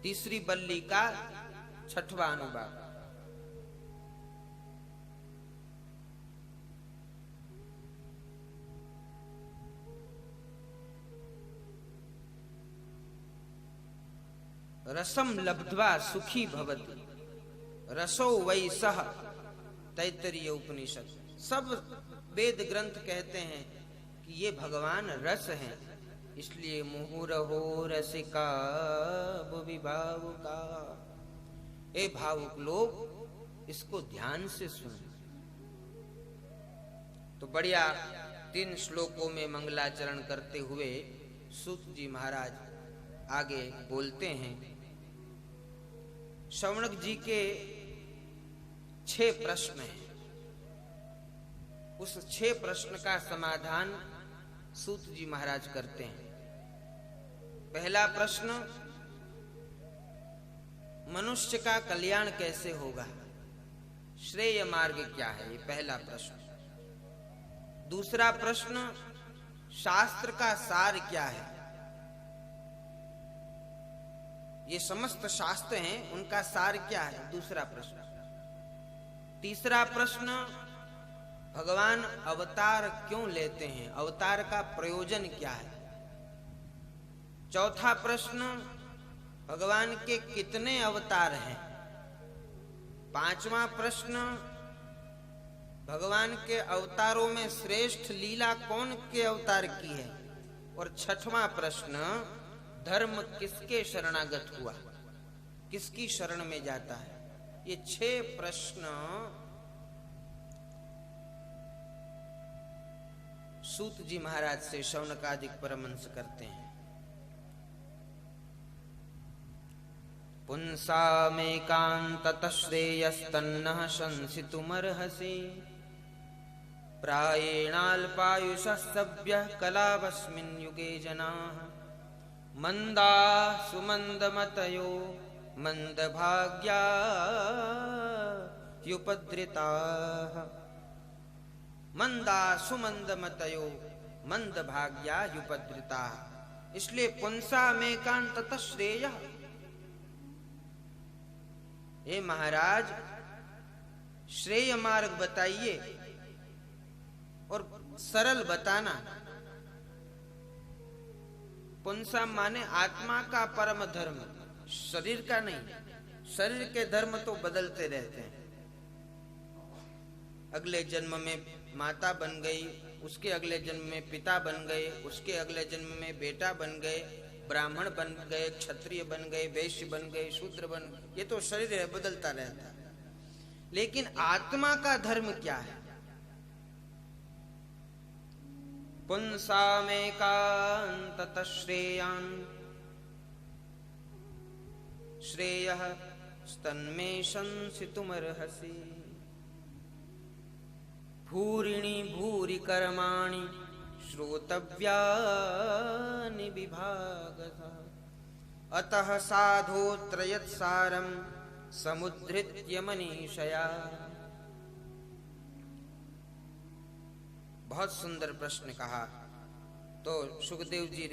तीसरी बल्ली का 6वां अनुभाग। रसम लब्ध्वा सुखी भवति रसो वै सह। तैत्तरीय उपनिषद। सब वेद ग्रंथ कहते हैं कि ये भगवान रस हैं, इसलिए मुहुरहो रसिका भुवि भावुका। ए भावुक लोग इसको ध्यान से सुनो। तो बढ़िया 3 श्लोकों में मंगलाचरण करते हुए सूत जी महाराज आगे बोलते हैं। शौनक जी के 6 प्रश्न हैं। उस 6 प्रश्न का समाधान सूत जी महाराज करते हैं। पहला प्रश्न, मनुष्य का कल्याण कैसे होगा, श्रेय मार्ग क्या है, ये पहला प्रश्न। दूसरा प्रश्न, शास्त्र का सार क्या है, ये समस्त शास्त्र हैं उनका सार क्या है, दूसरा प्रश्न। तीसरा प्रश्न, भगवान अवतार क्यों लेते हैं, अवतार का प्रयोजन क्या है। चौथा प्रश्न, भगवान के कितने अवतार हैं। पांचवा प्रश्न, भगवान के अवतारों में श्रेष्ठ लीला कौन के अवतार की है। और 6वां प्रश्न, धर्म किसके शरणागत हुआ, किसकी शरण में जाता है। ये 6 प्रश्न सूत जी महाराज से शौनकादिक परमहंस करते हैं। पुंसामेकान्ततः श्रेयस्तन्नः शंसितुमर्हसि प्रायेणाल्पायुषः सभ्यः कलावस्मिन् युगे जनाः मंदा सुमंदमतयो मंदभाग्या युपद्रिताः। मंदा सुमंदमतयो मंदभाग्या युपद्रिताः। इसलिए पुंसामेकान्ततः श्रेयः। हे महाराज, श्रेय मार्ग बताइए और सरल बताना। पुंसा माने आत्मा का परम धर्म, शरीर का नहीं। शरीर के धर्म तो बदलते रहते हैं। अगले जन्म में माता बन गई, उसके अगले जन्म में पिता बन गए, उसके अगले जन्म में बेटा बन गए, ब्राह्मण बन गए, क्षत्रिय बन गए, वैश्य बन गए, शूद्र बन गए। ये तो शरीर है, बदलता रहता है। लेकिन आत्मा का धर्म क्या है। पुंसामेकान्ततः श्रेयान् श्रेयः स्तन्मे शंसितुमर्हसि भूरिणि भूरि कर्माणि श्रोतव्यानि विभागतः अतः साधोऽत्र यत्सारं समुद्धृत्य मनीषया। बहुत सुंदर प्रश्न कहा। तो सुखदेव जी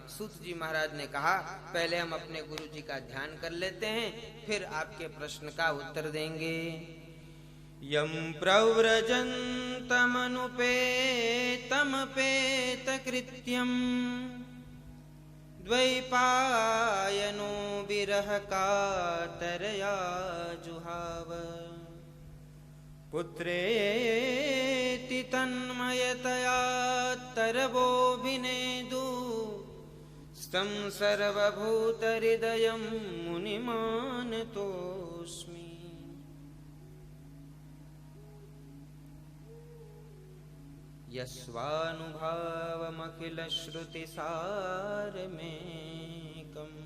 सूत जी महाराज ने कहा, पहले हम अपने गुरु जी का ध्यान कर लेते हैं, फिर आपके प्रश्न का उत्तर देंगे। यम प्रव्रजन्तमनुपेतमपेतकृत्यं द्वैपायनो विरह कातरया जुहाव पुत्रेति तन्मयतया तरवोऽभिनेदु स्तं सर्वभूतहृदयं मुनिमानतोऽस्मि। यस्वानुभावमखिलश्रुतिसारमेकम्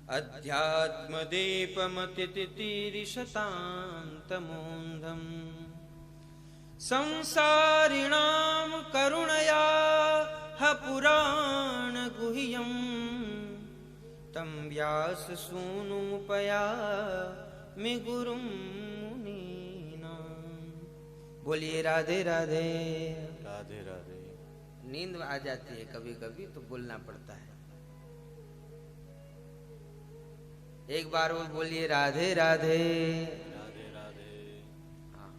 अध्यात्मदीपमतितिरीशतान्तमोन्धम् संसारिणां करुणया ह पुराणगुह्यं तम व्यास सूनुमुपया मि गुरुम मुनीनां। बोलिए राधे राधे। राधे राधे। नींद आ जाती है कभी कभी तो बोलना पड़ता है। एक बार और बोलिए राधे राधे। राधे राधे। हाँ,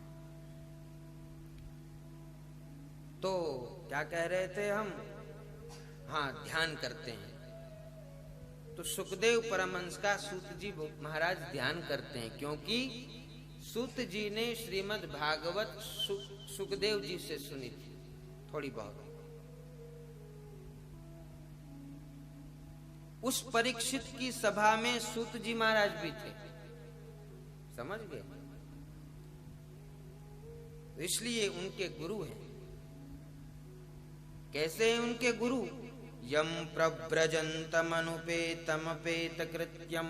तो क्या कह रहे थे हम? हाँ, ध्यान करते हैं। तो सुखदेव परमहंस का सूत जी महाराज ध्यान करते हैं, क्योंकि सूत जी ने श्रीमद् भागवत सुखदेव जी से सुनी थी थोड़ी बहुत। उस परीक्षित की सभा में सूत जी महाराज भी थे, समझ गए? इसलिए उनके गुरु हैं। कैसे हैं उनके गुरु? यम प्रव्रजन्तम अनुपेतमपेत कृत्यम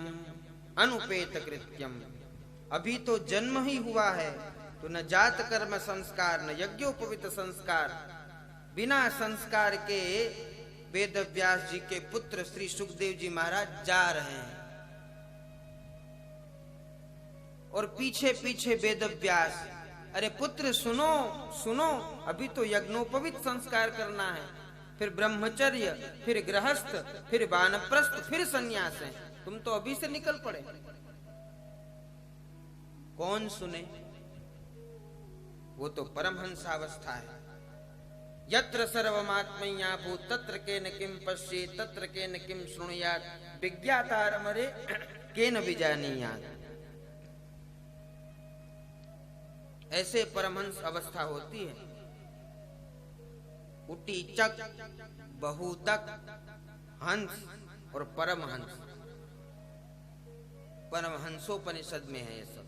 अनुपेत कृत्यम। अभी तो जन्म ही हुआ है, तो न जात कर्म संस्कार न यज्ञोपवीत संस्कार, बिना संस्कार के वेद व्यास जी के पुत्र श्री सुखदेव जी महाराज जा रहे हैं। और पीछे पीछे वेद व्यास, अरे पुत्र सुनो सुनो, अभी तो यज्ञोपवीत संस्कार करना है, फिर ब्रह्मचर्य, फिर गृहस्थ, फिर वानप्रस्थ, फिर सन्यास है। तुम तो अभी से निकल पड़े। कौन सुने? वो तो परमहंसावस्था है। यत्र सर्वमात्मया भूत तत्र केन किम पश्येत् तत्र केन किम शृणुयात् विज्ञातारमरे केन विजानीयात्। ऐसे परमहंस अवस्था होती है। उटीचक, बहुतक, हंस और परमहंस। परमहंसोपनिषद में है ये सब।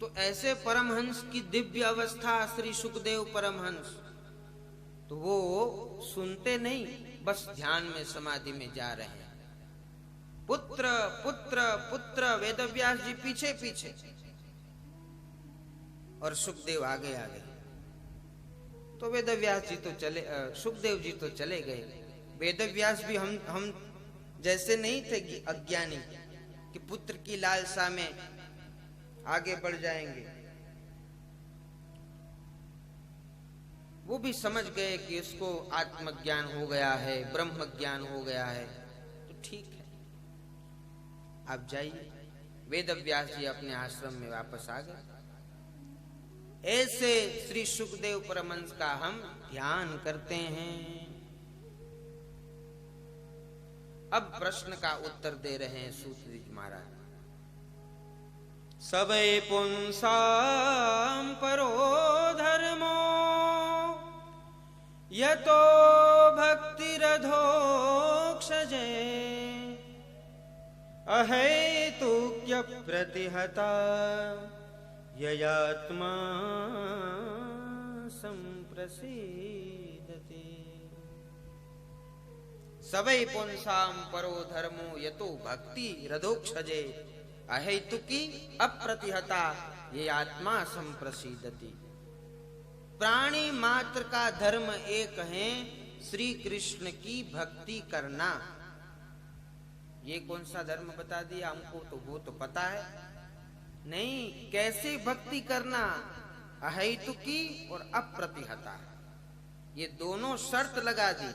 तो ऐसे परमहंस की दिव्य अवस्था श्री सुखदेव परमहंस, तो वो सुनते नहीं, बस ध्यान में समाधि में जा रहे हैं। पुत्र पुत्र पुत्र, वेदव्यास जी पीछे पीछे और सुखदेव आगे आगे। तो वेदव्यास जी तो चले, सुखदेव जी तो चले गए। वेदव्यास भी हम जैसे नहीं थे कि अज्ञानी कि पुत्र की लालसा में आगे बढ़ जाएंगे। वो भी समझ गए कि इसको आत्मज्ञान हो गया है, ब्रह्म ज्ञान हो गया है, तो ठीक है, आप जाइए। वेदव्यास जी अपने आश्रम में वापस आ गए। ऐसे श्री सुखदेव परमहंस का हम ध्यान करते हैं। अब प्रश्न का उत्तर दे रहे हैं सूत जी महाराज। सबे पुंसाम परो धर्मो यतो भक्तिरधोक्षजे अहेतुक्य प्रतिहता ययात्मा संप्रसीदते। सबे पुंसाम परो धर्मो यतो भक्ति रधोक्षजे अहेतुकी अप्रतिहता ये आत्मा संप्रसीदति। प्राणी मात्र का धर्म एक है, श्री कृष्ण की भक्ति करना। ये कौन सा धर्म बता दिया हमको? तो वो तो पता है नहीं, कैसे भक्ति करना। अहेतुकी और अप्रतिहता, ये दोनों शर्त लगा दी।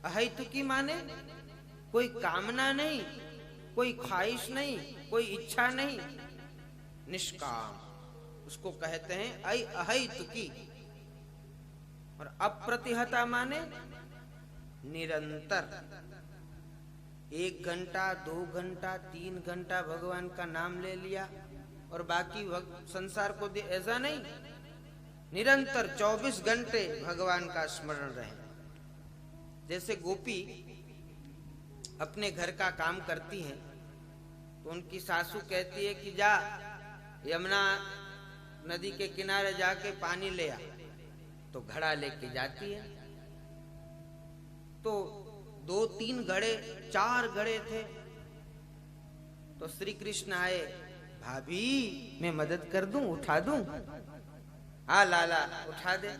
अहेतुकी माने कोई कामना नहीं, कोई ख्वाहिश नहीं, कोई इच्छा नहीं, निष्काम, उसको कहते हैं अहेतुकी। और अप्रतिहता माने निरंतर, 1 घंटा 2 घंटा 3 घंटा भगवान का नाम ले लिया और बाकी संसार को दे, ऐसा नहीं। निरंतर 24 घंटे भगवान का स्मरण रहे। जैसे गोपी अपने घर का काम करती हैं, तो उनकी सासू कहती है कि जा यमुना नदी के किनारे जाके पानी ले आ, तो घड़ा लेके जाती है। तो 2-3 घड़े 4 घड़े थे, तो श्री कृष्ण आए, भाभी मैं मदद कर दूं, उठा दूं? आ लाला उठा दे।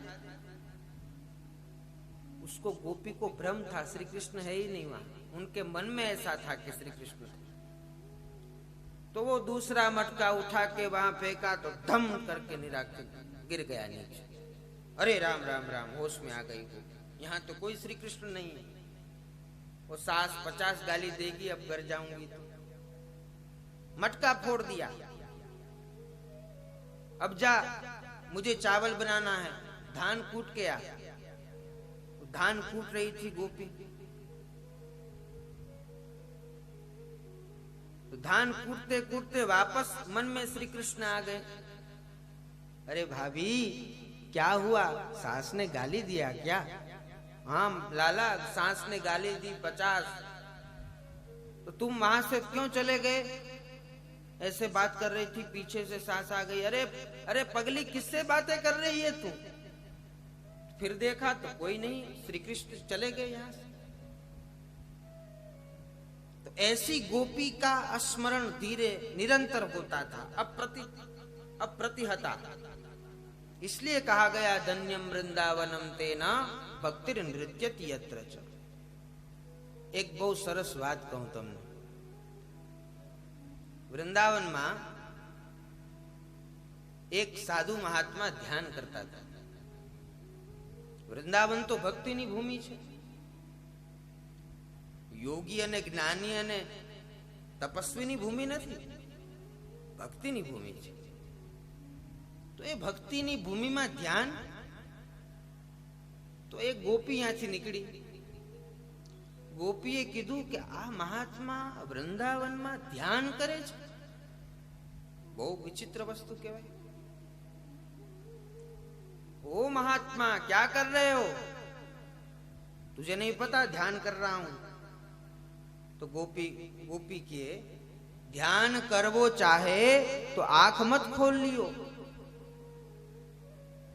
उसको गोपी को भ्रम था, श्री कृष्ण है ही नहीं वहां। उनके मन में ऐसा था कि श्री कृष्ण थे। तो वो दूसरा मटका उठा के वहां फेंका तो धम करके गिर गया नीचे। अरे राम राम राम, होश में आ गई वो, यहाँ तो कोई श्री कृष्ण नहीं है। वो सास 50 गाली देगी, अब घर जाऊंगी तो। मटका फोड़ दिया, अब जा, मुझे चावल बनाना है, धान कूट के आ। धान कूट रही थी गोपी, तो धान कूटते कूटते वापस मन में श्री कृष्ण आ गए। अरे भाभी क्या हुआ, सास ने गाली दिया क्या? हाँ लाला, सास ने गाली दी 50। तो तुम वहां से क्यों चले गए? ऐसे बात कर रही थी, पीछे से सास आ गई। अरे अरे पगली, किससे बातें कर रही है तू? फिर देखा तो कोई नहीं, श्री कृष्ण चले गए यहां से। तो ऐसी गोपी का स्मरण धीरे निरंतर होता था, अप्रतिहता। इसलिए कहा गया धन्यम वृंदावनम तेना भक्तिर नृत्यति यत्र च। एक बहुत सरस बात कहूं તમને। वृंदावन में एक साधु महात्मा ध्यान करता था। वृंदावन तो भक्तिनी भूमि છે। योगी અને જ્ઞાની અને તપસ્વીની ભૂમિ નથી, ભક્તિની ભૂમિ છે। તો એ ભક્તિની ભૂમિમાં ધ્યાન, તો એક ગોપી ત્યાંથી નીકળી। ગોપીએ કીધું કે આ મહાત્મા વૃંદાવનમાં ધ્યાન કરે છે, બહુ વિચિત્ર વસ્તુ કહેવાય। ओ महात्मा क्या कर रहे हो? तुझे नहीं पता ध्यान कर रहा हूं। तो गोपी के ध्यान करवो चाहे तो आंख मत खोल लियो।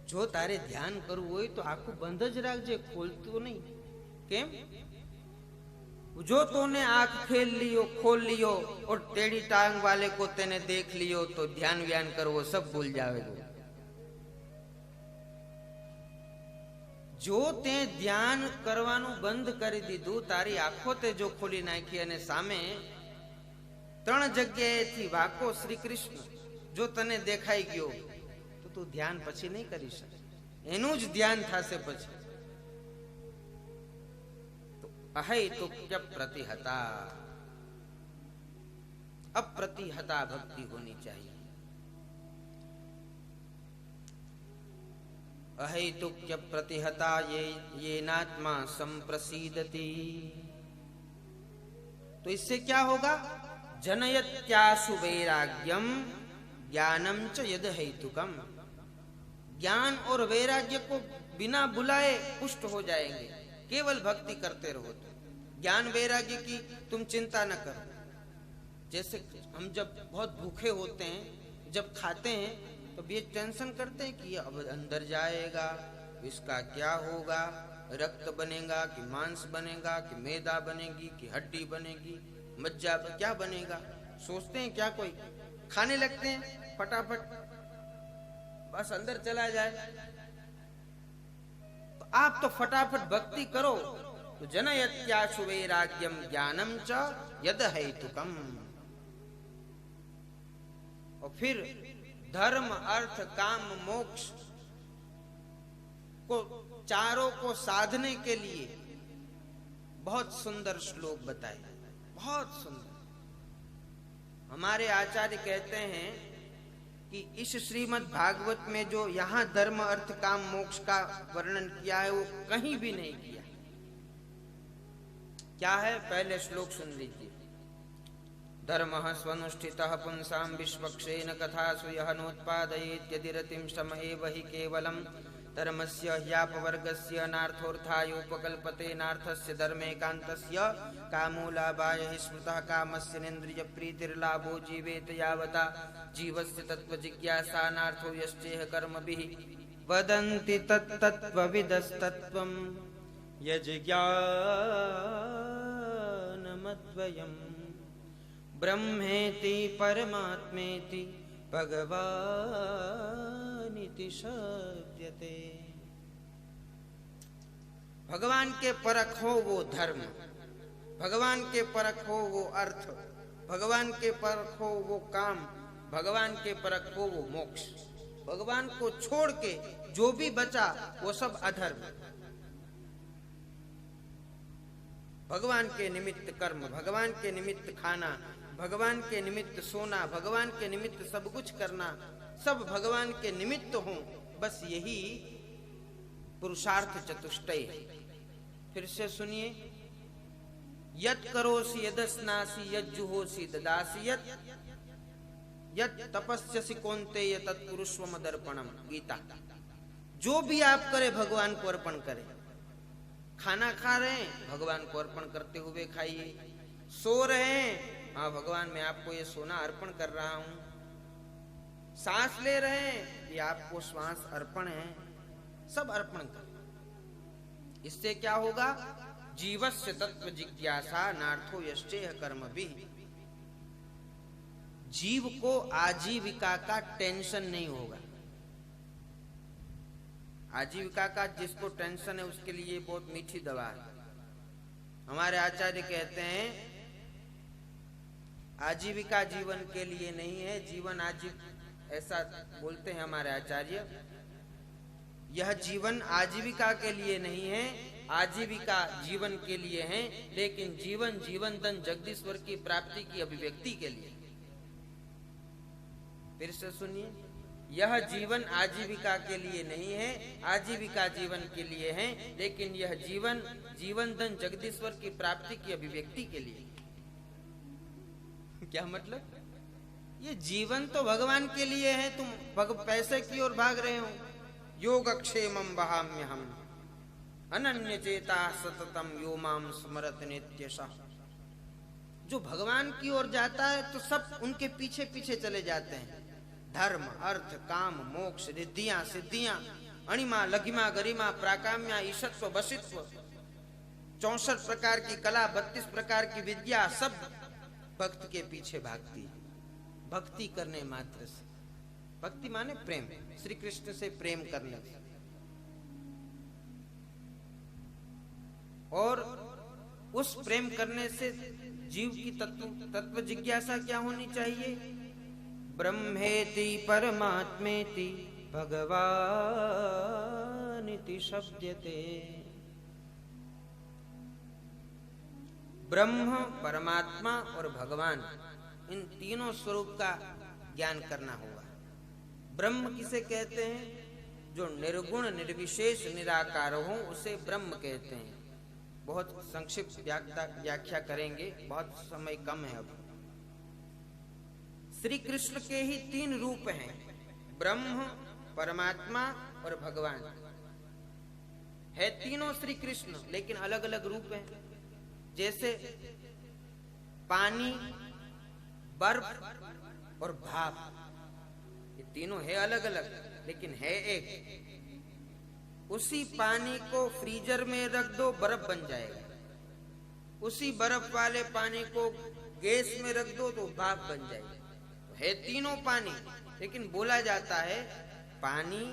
जो तारे ध्यान करवू होय तो आंखों बंद ज राखजे, खोलतो नहीं। केम? जो तूने आंख खोल लियो और टेढ़ी टांग वाले को तेने देख लियो तो ध्यान व्यान करवो सब भूल जावेगो। जो ते ध्यान करवानु बंद करी दीधु, तारी आंखों ते जो खोली नाखी अने सामे 3 जग्याएथी वाको श्री कृष्ण जो तने देखाई गयो, तो तू ध्यान पछी नहीं करी शके, एनु ज ध्यान थासे पछी। तो अहैतुक्य प्रतिहता, अप्रतिहता भक्ति होनी चाहिए। अहैतुक्य प्रतिहता ये नात्मा संप्रसीदति। तो इससे क्या होगा? जनयत्यासु वैराग्यम ज्ञानम च यद हेतुकम। ज्ञान और वैराग्य को बिना बुलाए पुष्ट हो जाएंगे, केवल भक्ति करते रहो तो। ज्ञान वैराग्य की तुम चिंता न करो। जैसे हम जब बहुत भूखे होते हैं, जब खाते हैं तो ये टेंशन करते हैं कि अब अंदर जाएगा, इसका क्या होगा, रक्त बनेगा कि मांस बनेगा कि मैदा बनेगी कि हड्डी बनेगी, मज्जा क्या बनेगा, सोचते हैं क्या? कोई खाने लगते हैं फटाफट, बस अंदर चला जाए। तो आप तो फटाफट भक्ति करो। तो जनयत्याशु वैराग्यम ज्ञानम च यद हेतुकम। और फिर धर्म अर्थ काम मोक्ष को चारों को साधने के लिए बहुत सुंदर श्लोक बताए, बहुत सुंदर। हमारे आचार्य कहते हैं कि इस श्रीमद् भागवत में जो यहाँ धर्म अर्थ काम मोक्ष का वर्णन किया है वो कहीं भी नहीं किया। क्या है? पहले श्लोक सुन लीजिए। धर्मः स्वनुष्ठितः पुंसां विश्वक्षेन कथासु यः नोत्पादयेत् यदि रतिं शम एव हि केवलं धर्मस्य ह्यापवर्गस्य नार्थोऽर्थायोपकल्पते नार्थस्य धर्मेकान्तस्य कामो लाभाय हि स्मृतः कामस्य नेन्द्रिय प्रीतिर्लाभो जीवेत यावता जीवस्य तत्त्वजिज्ञासा नार्थो यश्चेह कर्मभिः वदन्ति तत्तत्त्वविदस्तत्त्वं यज्ज्ञानमद्वयम् ब्रह्मेति परमात्मेति भगवानिति शब्दते। भगवान के परख हो वो धर्म, भगवान के परख हो वो अर्थ, भगवान के परख हो वो काम, भगवान के परख हो वो मोक्ष। भगवान को छोड़ के जो भी बचा वो सब अधर्म। भगवान के निमित्त कर्म, भगवान के निमित्त खाना, भगवान के निमित्त सोना, भगवान के निमित्त सब कुछ करना, सब भगवान के निमित्त हो, बस यही पुरुषार्थ चतुष्टय है। फिर से सुनिए, यत् करोसि यदस्नासि यज्जुहोसि ददासि यत् तपस्यसि कौन्तेय तत्कुरुष्व मदर्पणम। गीता। जो भी आप करे भगवान को अर्पण करें। खाना खा रहे हैं, भगवान को अर्पण करते हुए खाइए। सो रहे हैं, हाँ भगवान मैं आपको ये सोना अर्पण कर रहा हूं। सांस ले रहे हैं, ये आपको श्वास अर्पण है, सब अर्पण करें। इससे क्या होगा? जीवस्य तत्व जिज्ञासा नार्थो यश्चेह कर्म भी। जीव को आजीविका का टेंशन नहीं होगा। आजीविका का जिसको टेंशन है उसके लिए बहुत मीठी दवा है। हमारे आचार्य कहते हैं आजीविका जीवन के लिए नहीं है, जीवन ऐसा बोलते हैं हमारे आचार्य। यह जीवन आजीविका के लिए नहीं है, आजीविका जीवन के लिए है, लेकिन जीवन जीवन धन जगदीश्वर की प्राप्ति की अभिव्यक्ति के लिए। फिर से सुनिए, यह जीवन आजीविका के लिए नहीं है, आजीविका जीवन के लिए है, लेकिन यह जीवन जीवन धन जगदीश्वर की प्राप्ति की अभिव्यक्ति के लिए। क्या मतलब? ये जीवन तो भगवान के लिए है, तुम पैसे की ओर भाग रहे हो। योगक्षेमं वहाम्यहम् अनन्य चेता सततम यो माम स्मरत नित्यशः। जो भगवान की ओर जाता है तो सब उनके पीछे पीछे चले जाते हैं। धर्म, अर्थ, काम, मोक्ष, रिद्धियां, सिद्धियां, अणिमा, लघिमा, गरिमा, प्राकाम्या, ईशत्व, वशित्व, 64 प्रकार की कला, 32 प्रकार की विद्या, सब भक्त के पीछे भागती है। भक्ति करने मात्र से। भक्ति माने प्रेम, श्री कृष्ण से प्रेम करने से। और उस प्रेम करने से जीव की तत्व जिज्ञासा क्या होनी चाहिए? ब्रह्मेति परमात्मेति भगवानिति शब्दते। ब्रह्म, परमात्मा और भगवान, इन तीनों स्वरूप का ज्ञान करना होगा। ब्रह्म किसे कहते हैं? जो निर्गुण, निर्विशेष, निराकार हो उसे ब्रह्म कहते हैं। बहुत संक्षिप्त व्याख्या करेंगे, बहुत समय कम है अब। श्री कृष्ण के ही 3 रूप हैं, ब्रह्म, परमात्मा और भगवान। है तीनों श्री कृष्ण, लेकिन अलग अलग रूप हैं। जैसे पानी, बर्फ और भाप, ये तीनों है अलग अलग, लेकिन है एक। उसी पानी को फ्रीजर में रख दो, बर्फ बन जाएगा। उसी बर्फ वाले पानी को गैस में रख दो तो भाप बन जाएगी। है तीनों पानी, लेकिन बोला जाता है पानी,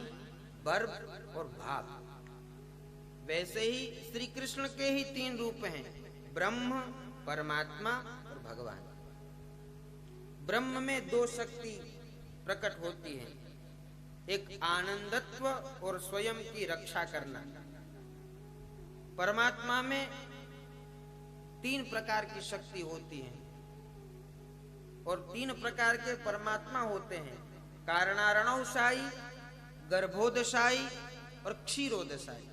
बर्फ और भाप। वैसे ही श्री कृष्ण के ही 3 रूप हैं, ब्रह्म, परमात्मा और भगवान। ब्रह्म में 2 शक्ति प्रकट होती है, एक आनंदत्व और स्वयं की रक्षा करना। परमात्मा में 3 प्रकार की शक्ति होती है और 3 प्रकार के परमात्मा होते हैं, कारणारणवशायी, गर्भोदशायी और क्षीरोदशायी।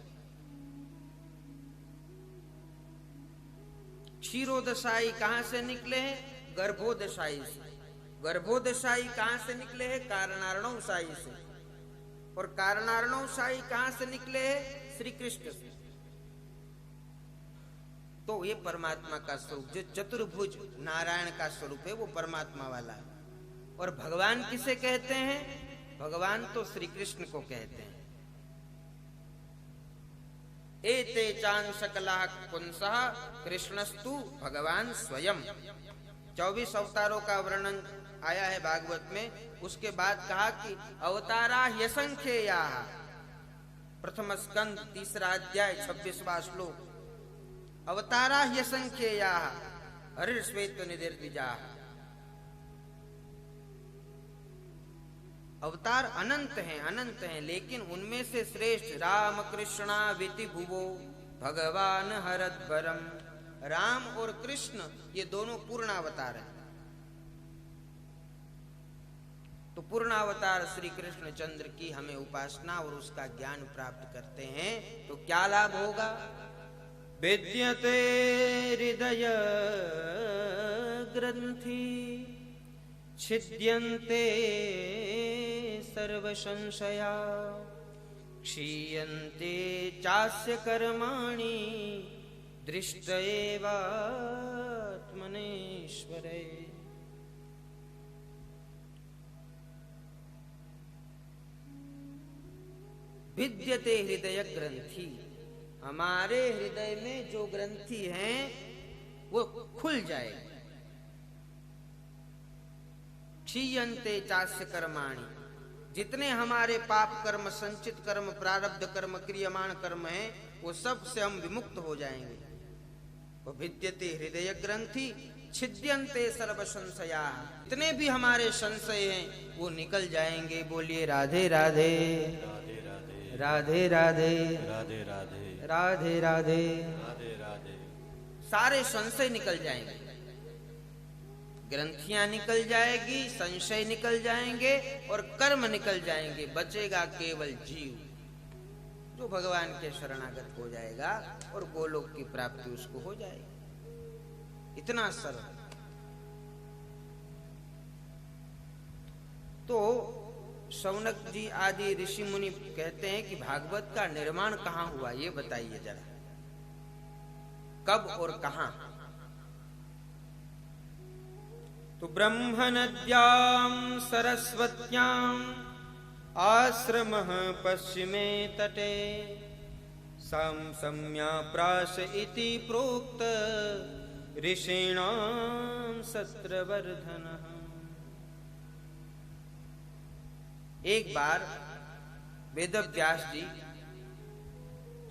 क्षीरोदशायी कहां से निकले हैं? गर्भोदशायी से। गर्भोदशायी कहां से निकले हैं? कारणारणवशायी से। और कारणारणवशायी कहां से निकले हैं? श्री कृष्ण से। तो ये परमात्मा का स्वरूप, जो चतुर्भुज नारायण का स्वरूप है, वो परमात्मा वाला है। और भगवान किसे कहते हैं? भगवान तो श्री कृष्ण को कहते हैं। एते चान सकला पुंसः कृष्णस्तु भगवान स्वयं। 24 अवतारों का वर्णन आया है भागवत में। उसके बाद कहा कि अवतारा ह्यसंख्येया, प्रथम स्कंद 3रा अध्याय 26वां श्लोक। अवतारा ह्यसंख्येया हरिश्वेत निधिर्द्विजा। अवतार अनंत हैं, लेकिन उनमें से श्रेष्ठ राम कृष्णा विति भुवो भगवान हरद्वरम। राम और कृष्ण ये दोनों पूर्णावतार हैं। तो पूर्णावतार श्री कृष्ण चंद्र की हमें उपासना और उसका ज्ञान प्राप्त करते हैं तो क्या लाभ होगा? विद्यते हृदय ग्रंथि छिद्यन्ते सर्व संशया क्षीयन्ते चास्य कर्माणि दृष्ट एवात्मनेश्वरे। विद्यते हृदय ग्रंथि, हमारे हृदय में जो ग्रंथि हैं वो खुल जाएगी। क्षीयन्ते चास्य कर्माणि, जितने हमारे पाप कर्म, संचित कर्म, प्रारब्ध कर्म, क्रियमाण कर्म हैं वो सब से हम विमुक्त हो जाएंगे। वो विद्यते हृदय ग्रंथि छिद्यन्ते सर्व संशया, जितने भी हमारे संशय हैं वो निकल जाएंगे। बोलिए राधे राधे राधे राधे राधे राधे राधे राधे राधे राधे। सारे संशय निकल जाएंगे, ग्रंथियां निकल जाएगी, संशय निकल जाएंगे और कर्म निकल जाएंगे। बचेगा केवल जीव, जो भगवान के शरणागत हो जाएगा और गोलोक की प्राप्ति उसको हो जाएगी। इतना सरल। तो शौनक जी आदि ऋषि मुनि कहते हैं कि भागवत का निर्माण कहाँ हुआ, ये बताइए जरा, कब और कहाँ? तो ब्रह्म नद्यां सरस्वत्यां आश्रमः पश्चिमे तटे सम्याप्राश इति प्रोक्त ऋषीणां सत्रवर्धनः। एक बार वेदव्यास जी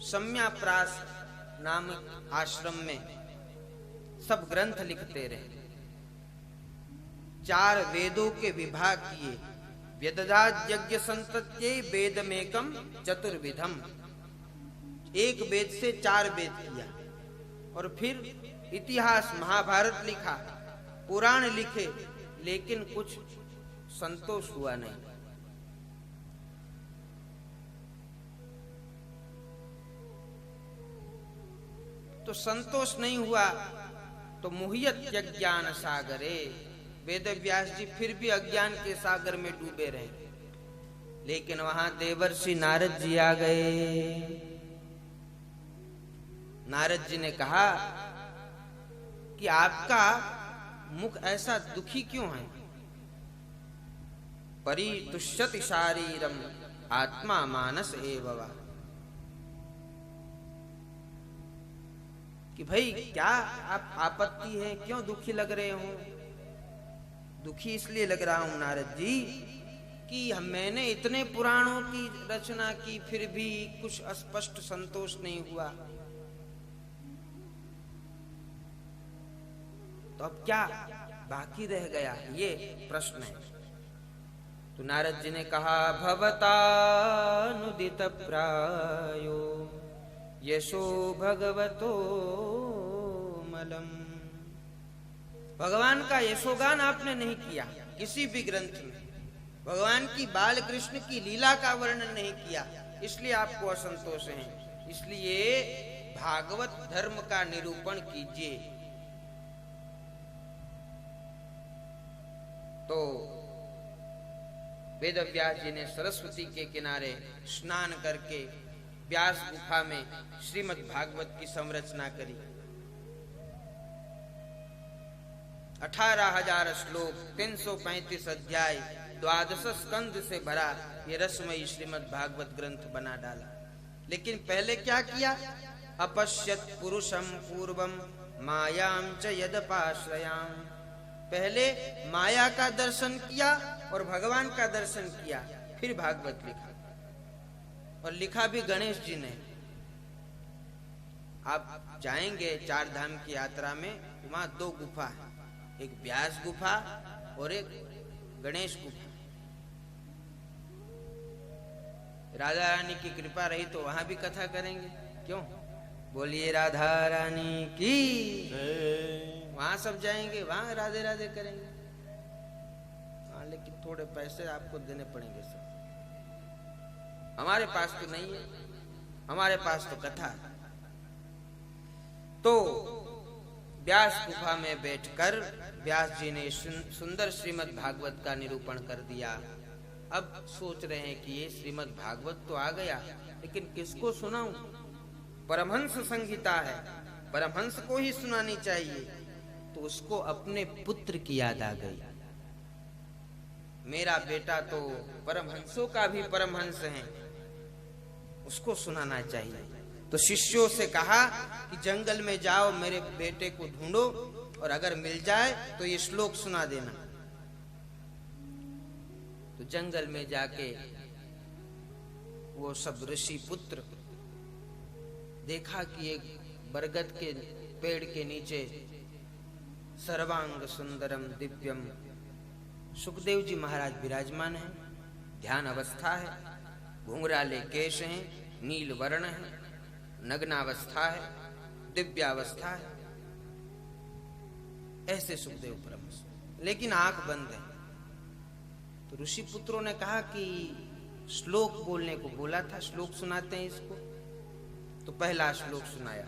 सम्याप्रास नामक आश्रम में सब ग्रंथ लिखते रहे। 4 वेदों के विभाग किए। वेददाद यज्ञ संतत्ये वेदमेकम चतुर्विधम, एक वेद से 4 वेद किया। और फिर इतिहास महाभारत लिखा, पुराण लिखे, लेकिन कुछ संतोष हुआ नहीं। तो संतोष नहीं हुआ तो मुह्यत अज्ञान सागरे, वेद व्यास जी फिर भी अज्ञान के सागर में डूबे रहे। लेकिन वहां देवर्षि नारद जी आ गए। नारद जी ने कहा कि आपका मुख ऐसा दुखी क्यों है? परितुष्यति शारीरम आत्मा मानस एवं, कि भाई क्या आप आपत्ति है, क्यों दुखी लग रहे हो? दुखी इसलिए लग रहा हूं नारद जी कि मैंने इतने पुराणों की रचना की फिर भी कुछ स्पष्ट संतोष नहीं हुआ। तो अब क्या बाकी रह गया, ये प्रश्न है। तो नारद जी ने कहा भवतानुदित प्रायो यशो भगवतो मलम। भगवान का यशोगान आपने नहीं किया किसी भी ग्रंथ में, भगवान की बाल कृष्ण की लीला का वर्णन नहीं किया, इसलिए आपको असंतोष है। इसलिए भागवत धर्म का निरूपण कीजिए। तो वेदव्यास जी ने सरस्वती के किनारे स्नान करके व्यास गुफा में श्रीमद् भागवत की संरचना करी। 18,000 श्लोक, 335 अध्याय, 12 स्कंद से भरा ये रसमयी श्रीमद् भागवत ग्रंथ बना डाला। लेकिन पहले क्या किया? अपश्यत पुरुषम पूर्वम मायां च यदपाश्रयां। पहले माया का दर्शन किया और भगवान का दर्शन किया, फिर भागवत लिखा। और लिखा भी गणेश जी ने। आप जाएंगे चार धाम की यात्रा में, वहां दो गुफा है, एक व्यास गुफा और एक गणेश गुफा। राधा रानी की कृपा रही तो वहां भी कथा करेंगे, क्यों? बोलिए राधा रानी की। वहां सब जाएंगे, वहां राधे राधे करेंगे। हाँ, लेकिन थोड़े पैसे आपको देने पड़ेंगे सर। हमारे पास तो नहीं है, हमारे पास तो कथा है। तो व्यास गुफा में बैठकर व्यास जी ने सुंदर श्रीमद् भागवत का निरूपण कर दिया। अब सोच रहे हैं कि ये श्रीमद् भागवत तो आ गया, लेकिन किसको सुनाऊं? परमहंस संहिता है, परमहंस को ही सुनानी चाहिए। तो उसको अपने पुत्र की याद आ गई। मेरा बेटा तो परमहंसों का भी परमहंस है, उसको सुनाना चाहिए। तो शिष्यों से कहा कि जंगल में जाओ, मेरे बेटे को ढूंढो, और अगर मिल जाए तो ये श्लोक सुना देना। तो जंगल में जाके वो सब ऋषि पुत्र देखा कि एक बरगद के पेड़ के नीचे सर्वांग सुंदरम दिव्यम सुखदेव जी महाराज विराजमान हैं। ध्यान अवस्था है, घुंघराले केश हैं, नील वर्ण है, नग्नावस्था है, दिव्यावस्था है। ऐसे सुखदेव परमहंस, लेकिन आंख बंद है। तो ऋषि पुत्रों ने कहा कि श्लोक बोलने को बोला था, श्लोक सुनाते हैं इसको। तो पहला श्लोक सुनाया।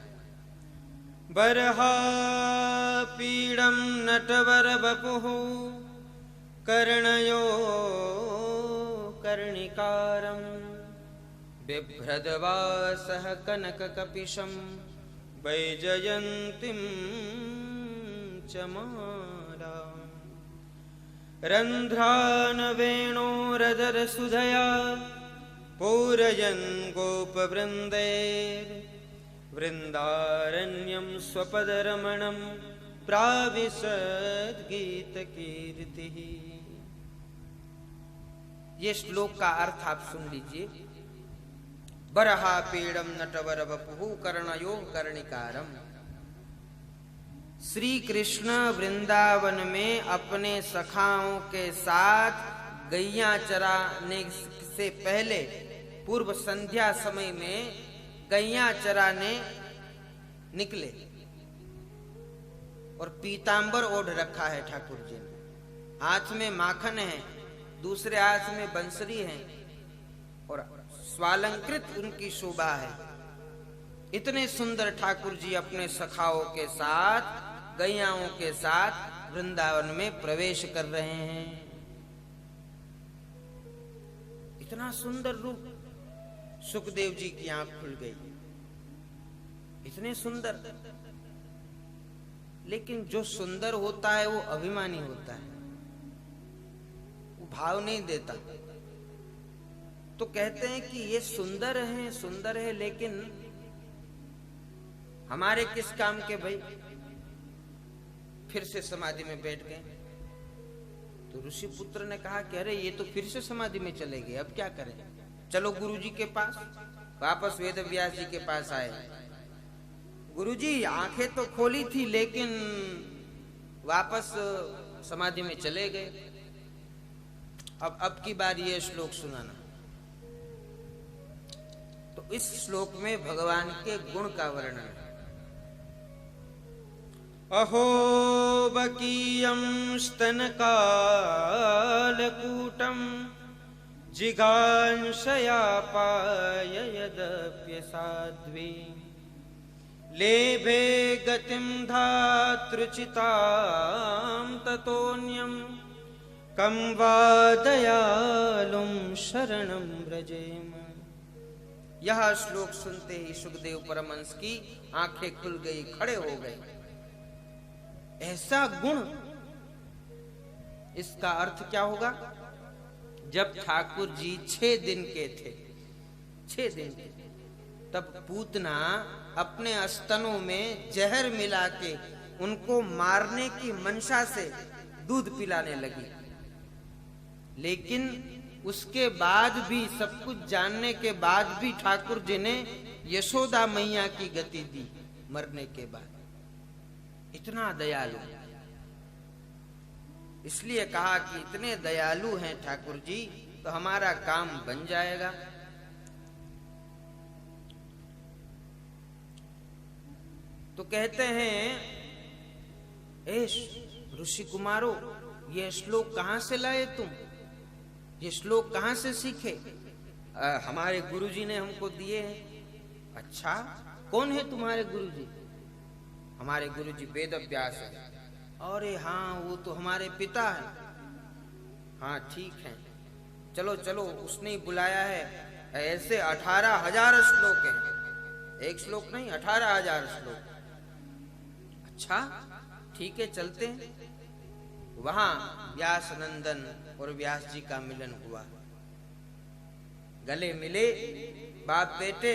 बरहा पीड़म नटवर बपुः कर्णयो कर्णिकारं बिभ्रदवासः कनककपिशं वैजयन्तीं च मालाम् रन्ध्रान् वेणोरदरसुधया पूरयन् गोपवृन्दैर् वृन्दारण्यं स्वपदरमणं प्राविशद् गीतकीर्तिः। ये श्लोक का अर्थ आप सुन लीजिए। बरहा पीड़म नटवर वपुः कर्णयो कर्णिकारम। श्री कृष्ण वृंदावन में अपने सखाओं के साथ गैया चराने से पहले पूर्व संध्या समय में गैया चराने निकले, और पीतांबर ओढ़ रखा है ठाकुर जी ने। हाथ में माखन है, दूसरे हाथ में बंसरी है, और स्वालंकृत उनकी शोभा है। इतने सुंदर ठाकुर जी अपने सखाओं के साथ, गैयाओं के साथ वृंदावन में प्रवेश कर रहे हैं। इतना सुंदर रूप, सुखदेव जी की आंख खुल गई। इतने सुंदर, लेकिन जो सुंदर होता है वो अभिमानी होता है, वो भाव नहीं देता। तो कहते हैं कि ये सुंदर है, लेकिन हमारे किस काम के भाई? फिर से समाधि में बैठ गए। तो ऋषि पुत्र ने कहा कि अरे ये तो फिर से समाधि में चले गए, अब क्या करें? चलो गुरु जी के पास। वापस वेद व्यास जी के पास आए। गुरु जी आंखें तो खोली थी, लेकिन वापस समाधि में चले गए। अब की बार ये श्लोक सुनाना। तो इस श्लोक में भगवान के गुण का वर्णन है। अहो बकीयं स्तनकालकूटं जिगांशया पाययदप्यसाध्वी लेभे गतिं धातृचितां ततोऽन्यं कं वा दयालुं शरणं व्रजेम। यह श्लोक सुनते ही सुखदेव परमहंस की आंखें खुल गई, खड़े हो गए। ऐसा गुण, इसका अर्थ क्या होगा? जब ठाकुर जी 6 दिन के थे, 6 दिन के, तब पूतना अपने स्तनों में जहर मिला के उनको मारने की मंशा से दूध पिलाने लगी। लेकिन उसके बाद भी, सब कुछ जानने के बाद भी ठाकुर जी ने यशोदा मैया की गति दी मरने के बाद। इतना दयालु, इसलिए कहा कि इतने दयालु हैं ठाकुर जी तो हमारा काम बन जाएगा। तो कहते हैं, ऋषि कुमारो, ये श्लोक कहां से लाए तुम? ये श्लोक कहां से सीखे? हमारे गुरुजी ने हमको दिए हैं। अच्छा, कौन है तुम्हारे गुरुजी? हमारे गुरुजी वेद व्यास है। अरे हाँ, वो तो हमारे पिता है। हाँ ठीक है, चलो चलो, उसने ही बुलाया है। ऐसे 18,000 श्लोक हैं, एक श्लोक नहीं, 18,000 श्लोक। अच्छा ठीक है, चलते हैं। वहां व्यास नंदन और व्यास जी का मिलन हुआ। गले मिले बाप बेटे,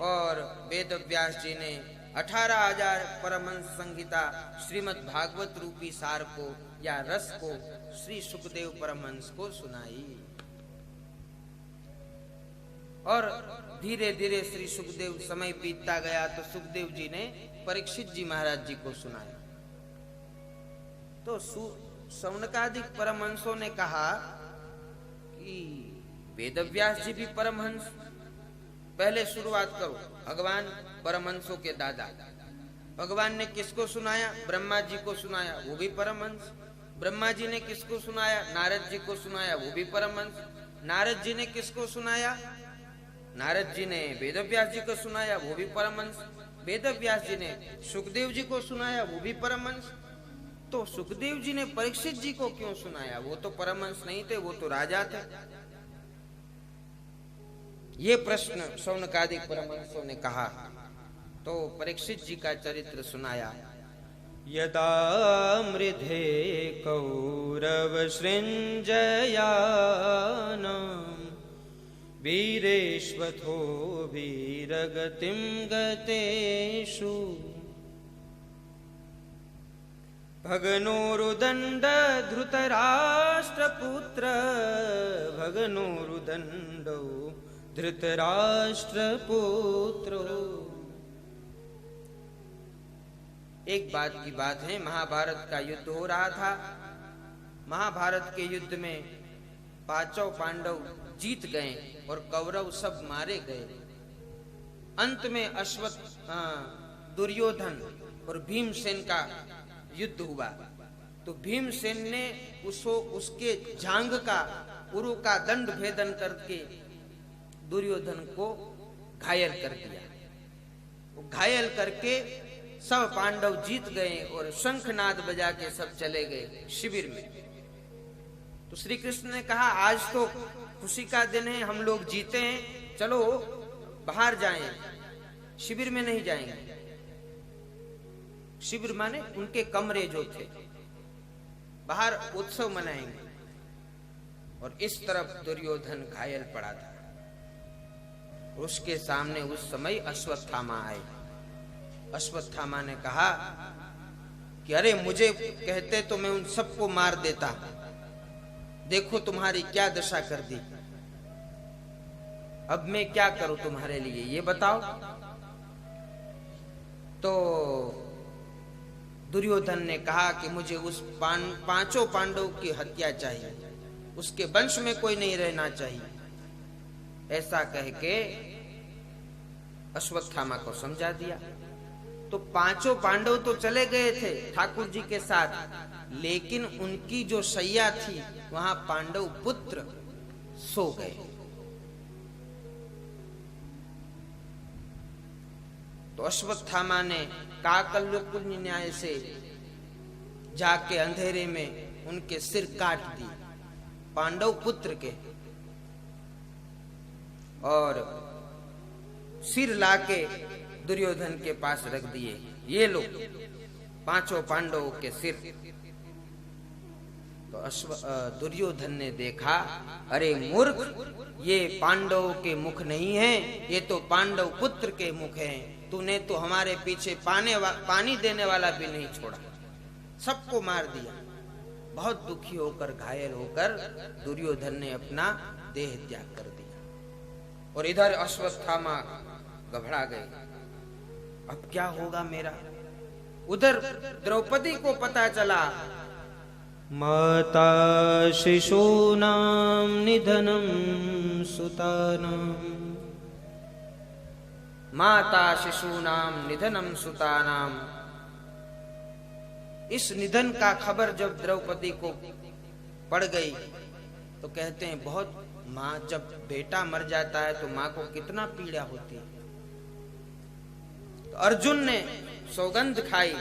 और वेद व्यास जी ने 18,000 परमहंस संहिता श्रीमद् भागवत रूपी सार को या रस को श्री सुखदेव परमहंस को सुनाई। और धीरे धीरे श्री सुखदेव, समय बीतता गया तो सुखदेव जी ने परीक्षित जी महाराज जी को सुनाया। तो सौनकादिक परमहंसों ने कहा कि वेदव्यास जी भी परमहंस, पहले शुरुआत करो। भगवान परमहंसों के दादा, भगवान ने किसको सुनाया? ब्रह्मा जी को सुनाया, वो भी परमहंस। ब्रह्मा जी ने किसको सुनाया? नारद जी को सुनाया, वो भी परमहंस। नारद जी ने किसको सुनाया? नारद जी ने वेदव्यास जी को सुनाया, वो भी परमहंस। वेदव्यास जी ने सुखदेव जी को सुनाया, वो भी परमहंस। तो सुखदेव जी ने परीक्षित जी को क्यों सुनाया? वो तो परमहंस नहीं थे, वो तो राजा थे। ये प्रश्न सौनकादिक परमहंसों ने कहा। तो परीक्षित जी का चरित्र सुनाया। यदा मृधे कौरव सृंजयानां वीरेश्वथो वीरगतिं गतेषु भगनोरुदण्ड धृतराष्ट्रपुत्र भगनोरुदण्डो धृतराष्ट्रपुत्र। एक बात की बात है, महाभारत का युद्ध हो रहा था। महाभारत के युद्ध में पांचों पांडव जीत गए और कौरव सब मारे गए। अंत में दुर्योधन और भीमसेन का युद्ध हुआ। तो भीमसेन ने उसके जांघ का, उरु का दंड भेदन करके दुर्योधन को घायल कर दिया। वो घायल करके सब पांडव जीत गए और शंखनाद बजा के सब चले गए शिविर में। तो श्री कृष्ण ने कहा, आज तो खुशी का दिन है, हम लोग जीते हैं, चलो बाहर जाएं, शिविर में नहीं जाएंगे। शिविर माने उनके कमरे जो थे, बाहर उत्सव मनाएंगे। और इस तरफ दुर्योधन घायल पड़ा था। उसके सामने उस समय अश्वत्थामा आए। अश्वत्थामा ने कहा कि अरे मुझे कहते तो मैं उन सबको मार देता, देखो तुम्हारी क्या दशा कर दी। अब मैं क्या करूं तुम्हारे लिए, ये बताओ। तो दुर्योधन ने कहा कि मुझे उस पांचों पांडवों की हत्या चाहिए, उसके वंश में कोई नहीं रहना चाहिए। ऐसा कह के अश्वत्थामा को समझा दिया। तो पांचों पांडव तो चले गए थे ठाकुर जी के साथ, लेकिन उनकी जो शैया थी वहां पांडव पुत्र सो गए। तो अश्वत्थामा ने काकल्यकुंज न्याय से जाके अंधेरे में उनके सिर काट दिए, पांडव पुत्र के, और सिर लाके दुर्योधन के पास रख दिए। ये लो पांचों पांडवों के सिर। तो दुर्योधन ने देखा, अरे मूर्ख, ये पांडवों के मुख नहीं हैं, ये तो पांडव पुत्र के मुख हैं। तूने तो हमारे पीछे पानी देने वाला भी नहीं छोड़ा, सबको मार दिया। बहुत दुखी होकर, घायल होकर दुर्योधन ने अपना देह त्याग कर दिया। और इधर अश्वत्थामा घबरा गए, अब क्या होगा मेरा। उधर द्रौपदी को पता चला, माता शिशूनां निधनं सुतानां, माता शिशूनां निधनं सुतानां। इस निधन का खबर जब द्रौपदी को पड़ गई तो कहते हैं बहुत, माँ जब बेटा मर जाता है तो माँ को कितना पीड़ा होती है। तो अर्जुन ने सौगंध खाई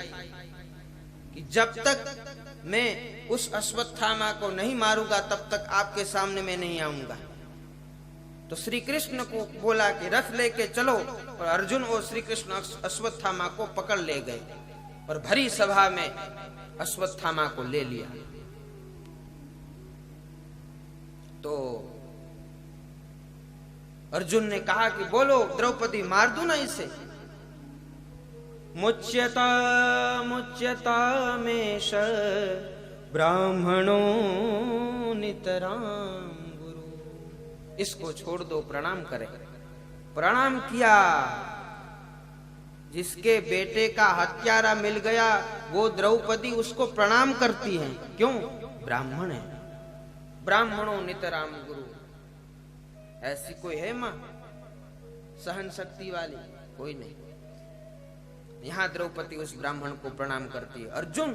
कि जब तक मैं उस अश्वत्थामा को नहीं मारूंगा तब तक आपके सामने मैं नहीं आऊंगा। तो श्री कृष्ण को बोला कि रथ लेके चलो, और अर्जुन और श्री कृष्ण अश्वत्थामा को पकड़ ले गए और भरी सभा में अश्वत्थामा को ले लिया। तो अर्जुन ने कहा कि बोलो द्रौपदी, मार दूं ना इसे। मुच्यता मुच्यता मेष ब्राह्मणो नितराम गुरु। इसको छोड़ दो, प्रणाम करें। प्रणाम किया। जिसके बेटे का हत्यारा मिल गया वो द्रौपदी उसको प्रणाम करती है। क्यों? ब्राह्मण है। ब्राह्मणों नितराम गुरु। ऐसी कोई है मां सहन शक्ति वाली? कोई नहीं। यहां द्रौपदी उस ब्राह्मण को प्रणाम करती है। अर्जुन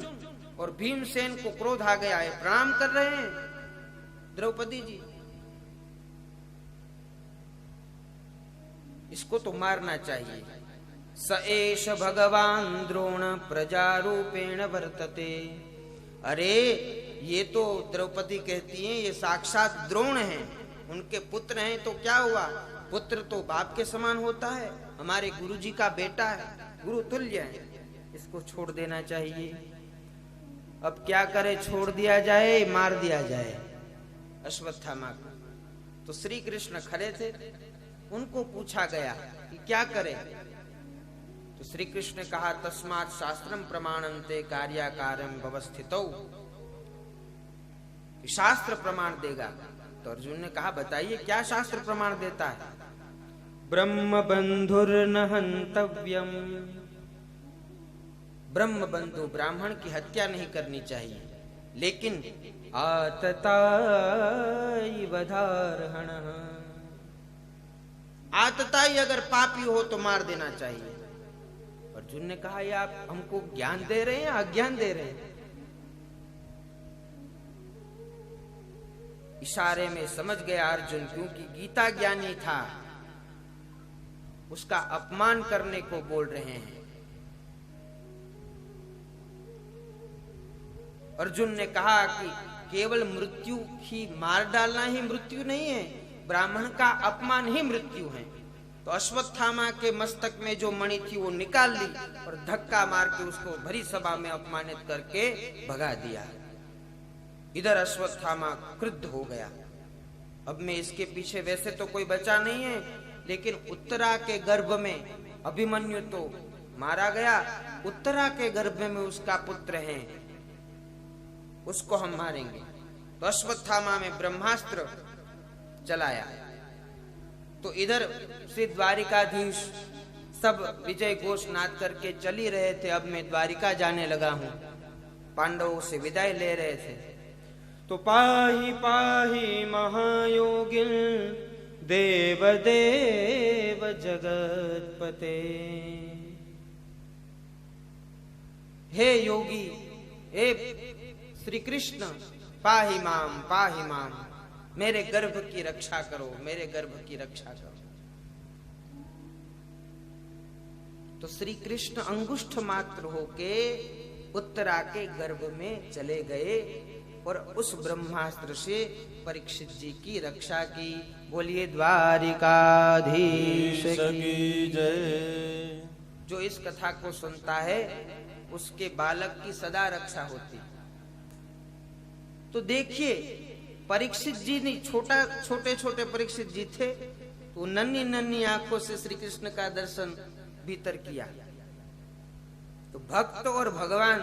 और भीमसेन को क्रोध आ गया है, प्रणाम कर रहे हैं द्रौपदी जी, इसको तो मारना चाहिए। स एष भगवान द्रोण प्रजारूपेण वर्तते। अरे ये तो द्रौपदी कहती हैं ये साक्षात द्रोण हैं, उनके पुत्र हैं। तो क्या हुआ? पुत्र तो बाप के समान होता है, हमारे गुरु जी का बेटा है, गुरु तुल्य है, इसको छोड़ देना चाहिए। अब क्या करे? छोड़ दिया जाए, मार दिया जाए अश्वत्थामा को? तो श्री कृष्ण खड़े थे, उनको पूछा गया कि क्या करे। तो श्री कृष्ण ने कहा तस्मात् शास्त्रम प्रमाणन्ते कार्याकारं व्यवस्थितौ। शास्त्र प्रमाण देगा। तो अर्जुन ने कहा बताइए क्या शास्त्र प्रमाण देता है? ब्रह्म बंधुर्न हन्तव्यम। ब्रह्म बंधु ब्राह्मण की हत्या नहीं करनी चाहिए, लेकिन आतताई वधारहणः। आतताई अगर पापी हो तो मार देना चाहिए। अर्जुन ने कहा ये आप हमको ज्ञान दे रहे हैं या अज्ञान दे रहे हैं? इशारे में समझ गया अर्जुन, क्योंकि गीता ज्ञानी था, उसका अपमान करने को बोल रहे हैं। अर्जुन ने कहा कि केवल मृत्यु ही, मार डालना ही मृत्यु नहीं है, ब्राह्मण का अपमान ही मृत्यु है। तो अश्वत्थामा के मस्तक में जो मणि थी वो निकाल ली और धक्का मार के उसको भरी सभा में अपमानित करके भगा दिया। इधर अश्वत्थामा क्रुद्ध हो गया। अब मैं इसके पीछे वैसे तो कोई बचा नहीं है, लेकिन उत्तरा के गर्भ में अभिमन्यु तो मारा गया, उत्तरा के गर्भ में उसका पुत्र है, उसको हम मारेंगे। तो अश्वत्थामा में ब्रह्मास्त्र चलाया। तो इधर श्री द्वारिकाधीश सब विजय घोष नाद करके चल ही रहे थे। अब मैं द्वारिका जाने लगा हूं, पांडवों से विदाई ले रहे थे। तो पाहि पाहि महायोगिन देव देव जगतपते। हे योगी, हे श्री कृष्ण, पाहि माम, मेरे गर्भ की रक्षा करो, मेरे गर्भ की रक्षा करो। तो श्री कृष्ण अंगुष्ठ मात्र होके उत्तरा के गर्भ में चले गए और उस ब्रह्मास्त्र से परीक्षित जी की रक्षा की। बोलिए द्वारिकाधीश की जय। जो इस कथा को सुनता है उसके बालक की सदा रक्षा होती। तो देखिए परीक्षित जी ने छोटे परीक्षित जी थे, तो नन्ही आंखों से श्री कृष्ण का दर्शन भीतर किया। तो भक्त और भगवान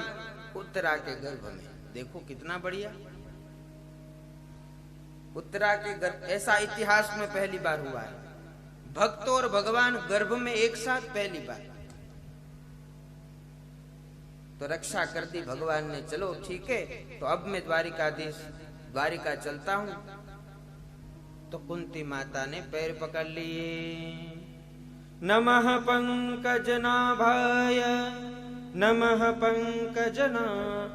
उत्तरा के गर्भ में। देखो कितना बढ़िया। उत्तरा के गर्भ, ऐसा इतिहास में पहली बार हुआ है। भक्त और भगवान गर्भ में एक साथ पहली बार। तो रक्षा कर दी भगवान ने, चलो ठीक है, तो अब मैं द्वारिका चलता हूं। तो कुंती माता ने पैर पकड़ लिए। नमः पंकजनाभाय नमः पंकजना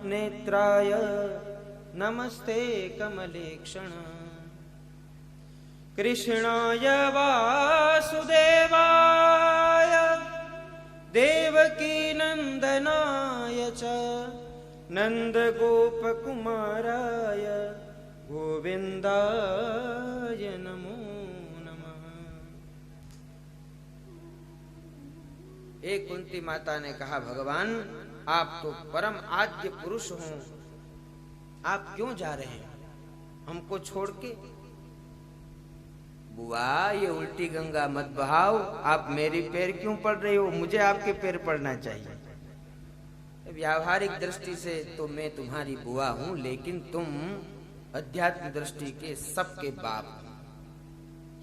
नेत्राय नमस्ते कमलेक्षण कृष्णाय वासुदेवाय देवकी नंदनाय च नंदगोपकुमाराय गोविंदाय नमो नमः। एक कुंती माता ने कहा, भगवान आप तो परम आद्य पुरुष हो, आप क्यों जा रहे हैं हमको छोड़ के? बुआ, ये उल्टी गंगा मत बहाओ, आप मेरी पैर क्यों पड़ रही हो? मुझे आपके पैर पड़ना चाहिए। व्यावहारिक दृष्टि से तो मैं तुम्हारी बुआ हूं, लेकिन तुम अध्यात्म दृष्टि के सबके बाप हो।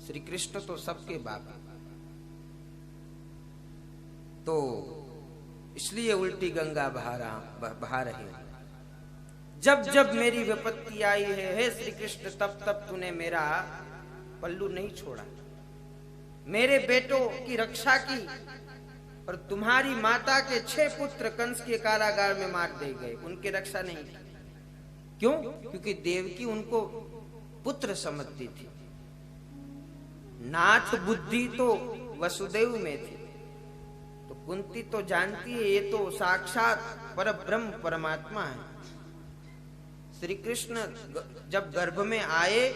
श्री कृष्ण तो सबके बाप है, तो इसलिए उल्टी गंगा बहा रहे हो। जब जब मेरी विपत्ति आई है हे श्री कृष्ण, तब तब तूने मेरा पल्लू नहीं छोड़ा, मेरे बेटों की रक्षा की, और तुम्हारी माता के 6 पुत्र कंस के कारागार में मार दिए गए, उनकी रक्षा नहीं की। क्यों? क्योंकि देवकी उनको पुत्र समझती थी। नाथ बुद्धि तो वसुदेव में थी। तो कुंती तो जानती है ये तो साक्षात परब्रह्म परमात्मा है। श्री कृष्ण जब गर्भ में आए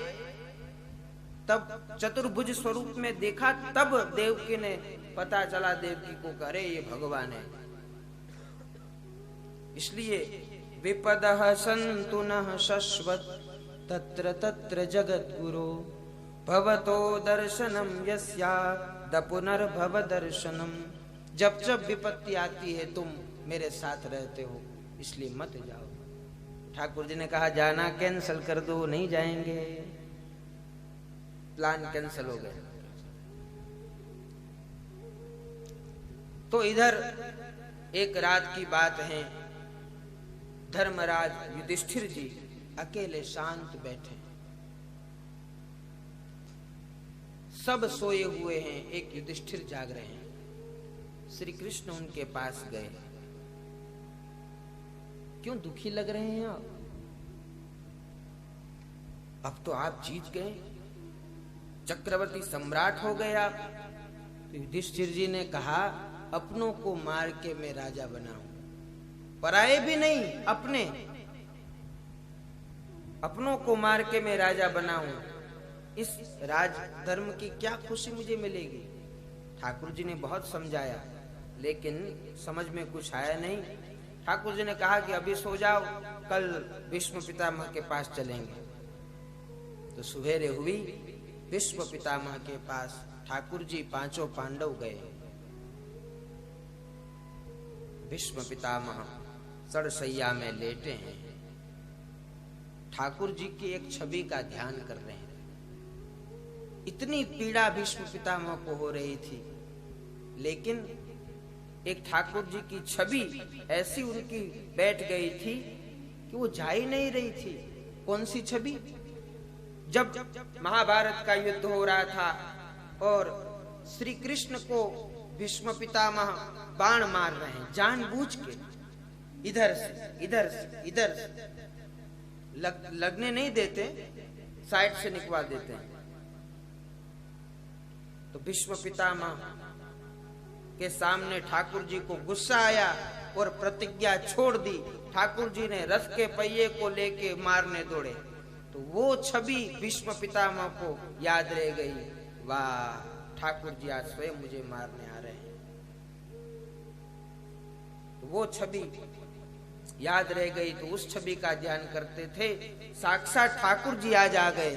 तब चतुर्भुज स्वरूप में देखा, तब देवकी ने पता चला, देवकी को करे ये भगवान है। इसलिए विपदः सन्तु नः शश्वत् तत्र तत्र जगद्गुरो भवतो दर्शनम यस्याद् पुनर्भव दर्शनम। जब जब विपत्ति आती है तुम मेरे साथ रहते हो, इसलिए मत जाओ। ठाकुर जी ने कहा जाना कैंसल कर दो, नहीं जाएंगे, प्लान कैंसल हो गया। तो इधर एक रात की बात है, धर्मराज युधिष्ठिर जी अकेले शांत बैठे, सब सोए हुए हैं, एक युधिष्ठिर जाग रहे हैं। श्री कृष्ण उनके पास गए। क्यों दुखी लग रहे हैं आप? अब तो आप जीत गए, चक्रवर्ती सम्राट हो गए आप। तो युधिष्ठिर जी ने कहा, अपनों को मार के मैं राजा बनाऊं, पराये भी नहीं, अपनों को मार के मैं राजा बनाऊं, इस राज धर्म की क्या खुशी मुझे मिलेगी? ठाकुर जी ने बहुत समझाया, लेकिन समझ में कुछ आया नहीं। ठाकुर जी ने कहा कि अभी सो जाओ, कल भीष्म पितामह के पास चलेंगे। तो सुबेरे हुई, भीष्म पितामह के पास ठाकुर जी 5 पांडव गए। भीष्म पितामह सड़सैया में लेटे हैं, ठाकुर जी की एक छवि का ध्यान कर रहे हैं। इतनी पीड़ा भीष्म पितामह को हो रही थी, लेकिन एक ठाकुर जी की छवि ऐसी उनकी बैठ गई थी कि वो जा ही नहीं रही थी। कौन सी छवि? जब महाभारत का युद्ध हो रहा था और श्री कृष्ण को भीष्म पितामह बाण मार रहे हैं जानबूझ के, इधर से लगने नहीं देते, साइड से निकलवा देते हैं। तो भीष्म पितामह के सामने ठाकुर जी को गुस्सा आया और प्रतिज्ञा छोड़ दी। ठाकुर जी ने रथ के पहिए को लेके मारने दौड़े। तो वो छवि भीष्म पितामह को याद रह गई, वाह ठाकुर जी आज स्वयं मुझे मारने आ रहे हैं। तो वो छवि याद रह गई, तो उस छवि का ध्यान करते थे। साक्षात ठाकुर जी आज आ गए।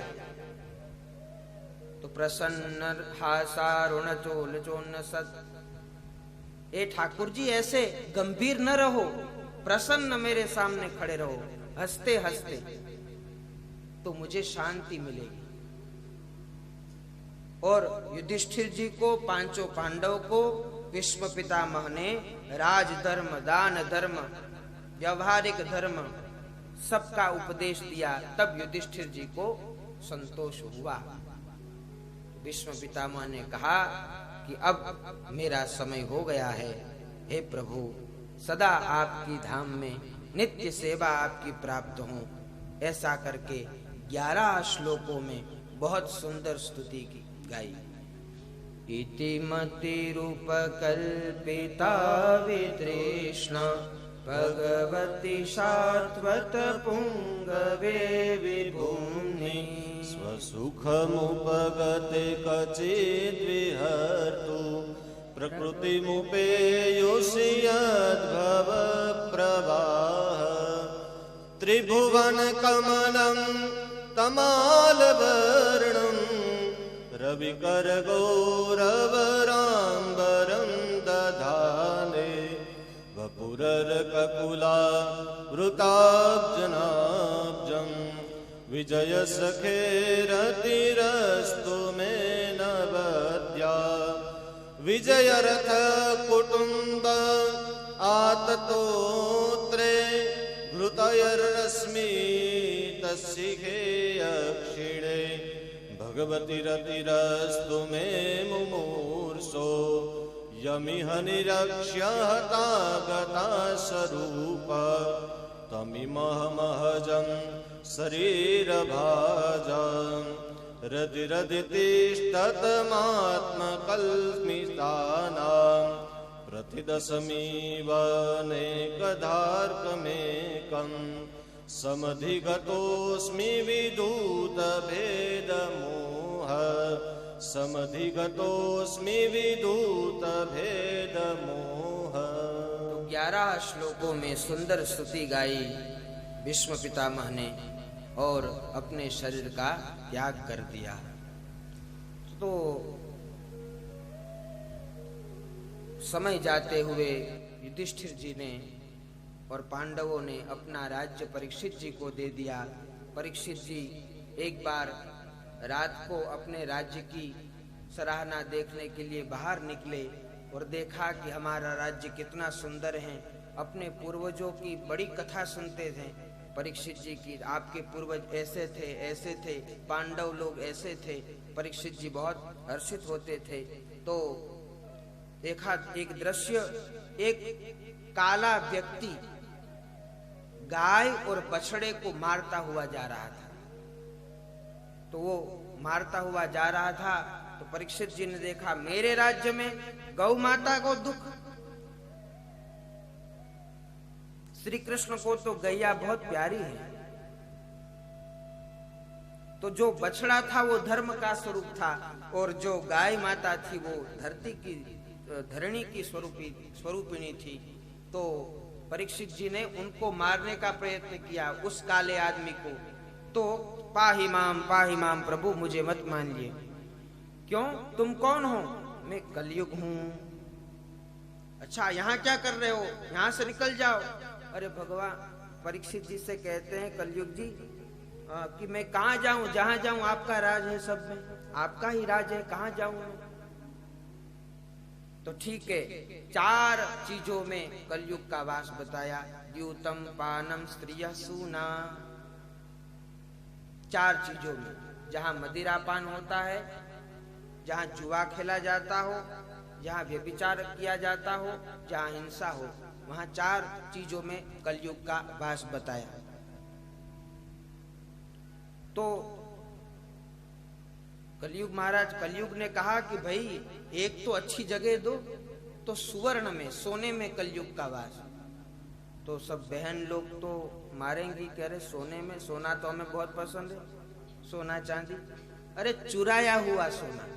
तो प्रसन्न हासारुण चोल चोन्न सत, ए ठाकुर जी ऐसे गंभीर न रहो, प्रसन्न मेरे सामने खड़े रहो, हंसते हंसते तो मुझे शांति मिलेगी। और युधिष्ठिर जी को, पांचों पांडव को भीष्म पितामह ने राज धर्म, दान धर्म, व्यवहारिक धर्म सबका उपदेश दिया। तब युधिष्ठिर जी को संतोष हुआ। भीष्म पितामह ने कहा कि अब मेरा समय हो गया है, हे प्रभु सदा आपकी धाम में नित्य सेवा आपकी प्राप्त हो। ऐसा करके 11 श्लोकों में बहुत सुंदर स्तुति की गाई। इति मतिरूप कल्पिता वितृष्णा भगवती शाश्वत पुंगवे विभूमि स्वसुखमुपगते कचिद्विहर्तु प्रकृतिमुपेयोषि यद्भव प्रवाह त्रिभुवनकमलं तमालवर्णं रविकरगौरवराम्बरं दधाने वपुरर्ककुला वृताब्जनाब्जं विजयसखेरतिरस्तु मे नवद्या विजयरथ कुटुम्ब आततोत्रे घृतयरश्मि तस्शिखे अक्षिणे भगवती रतिरस्तु मे मुमूर्षो यमिह निरक्ष्य हता गता स्वरूप तमिमहमहजं शरीरभाजं रतिरदितिष्ठतमात्मकल्मितानां प्रतिदशमीवनेकधार्कमेकं समधिगतोऽस्मि विदूतभेदमोह समधिगतोऽस्मि विदूतभेदमोह। 11 श्लोकों में सुंदर स्तुति गाई भीष्म पितामह ने और अपने शरीर का त्याग कर दिया। तो समय जाते हुए युधिष्ठिर जी ने और पांडवों ने अपना राज्य परीक्षित जी को दे दिया। परीक्षित जी एक बार रात को अपने राज्य की सराहना देखने के लिए बाहर निकले और देखा कि हमारा राज्य कितना सुंदर है। अपने पूर्वजों की बड़ी कथा सुनते थे परीक्षित जी की, आपके पूर्वज ऐसे थे, पांडव लोग ऐसे थे। परीक्षित जी बहुत हर्षित होते थे। तो देखा एक दृश्य, एक काला व्यक्ति गाय और बछड़े को मारता हुआ जा रहा था। तो वो मारता हुआ जा रहा था तो परीक्षित जी ने देखा मेरे राज्य में गौ माता को दुख, श्री कृष्ण को तो गैया बहुत प्यारी है। तो जो बछड़ा था वो धर्म का स्वरूप था और जो गाय माता थी वो धरती की, धरणी की स्वरूपिणी थी। तो परीक्षित जी ने उनको मारने का प्रयत्न किया, उस काले आदमी को। तो पाहि माम प्रभु, मुझे मत मानिए। क्यों, तुम कौन हो? मैं कलयुग हूं। अच्छा, यहाँ क्या कर रहे हो? यहाँ से निकल जाओ। अरे भगवान, परीक्षित जी से कहते हैं कलयुग जी कि मैं कहाँ जाऊं? जहां जाऊं आपका राज है, सब में आपका ही राज है, कहाँ जाऊं मैं? तो ठीक है, 4 चीजों में कलयुग का वास बताया। द्यूतम पानम स्त्रिय सूना, 4 चीजों में, जहां मदिरापान होता है, जहां जुआ खेला जाता हो, जहां व्यभिचार किया जाता हो, जहां हिंसा हो, वहां 4 चीजों में कलयुग का वास बताया। तो कलयुग ने कहा कि भाई एक तो अच्छी जगह दो, तो सुवर्ण में, सोने में कलयुग का वास। तो सब बहन लोग तो मारेंगी, कह रहे सोने में, सोना तो हमें बहुत पसंद है, सोना चांदी। अरे चुराया हुआ सोना,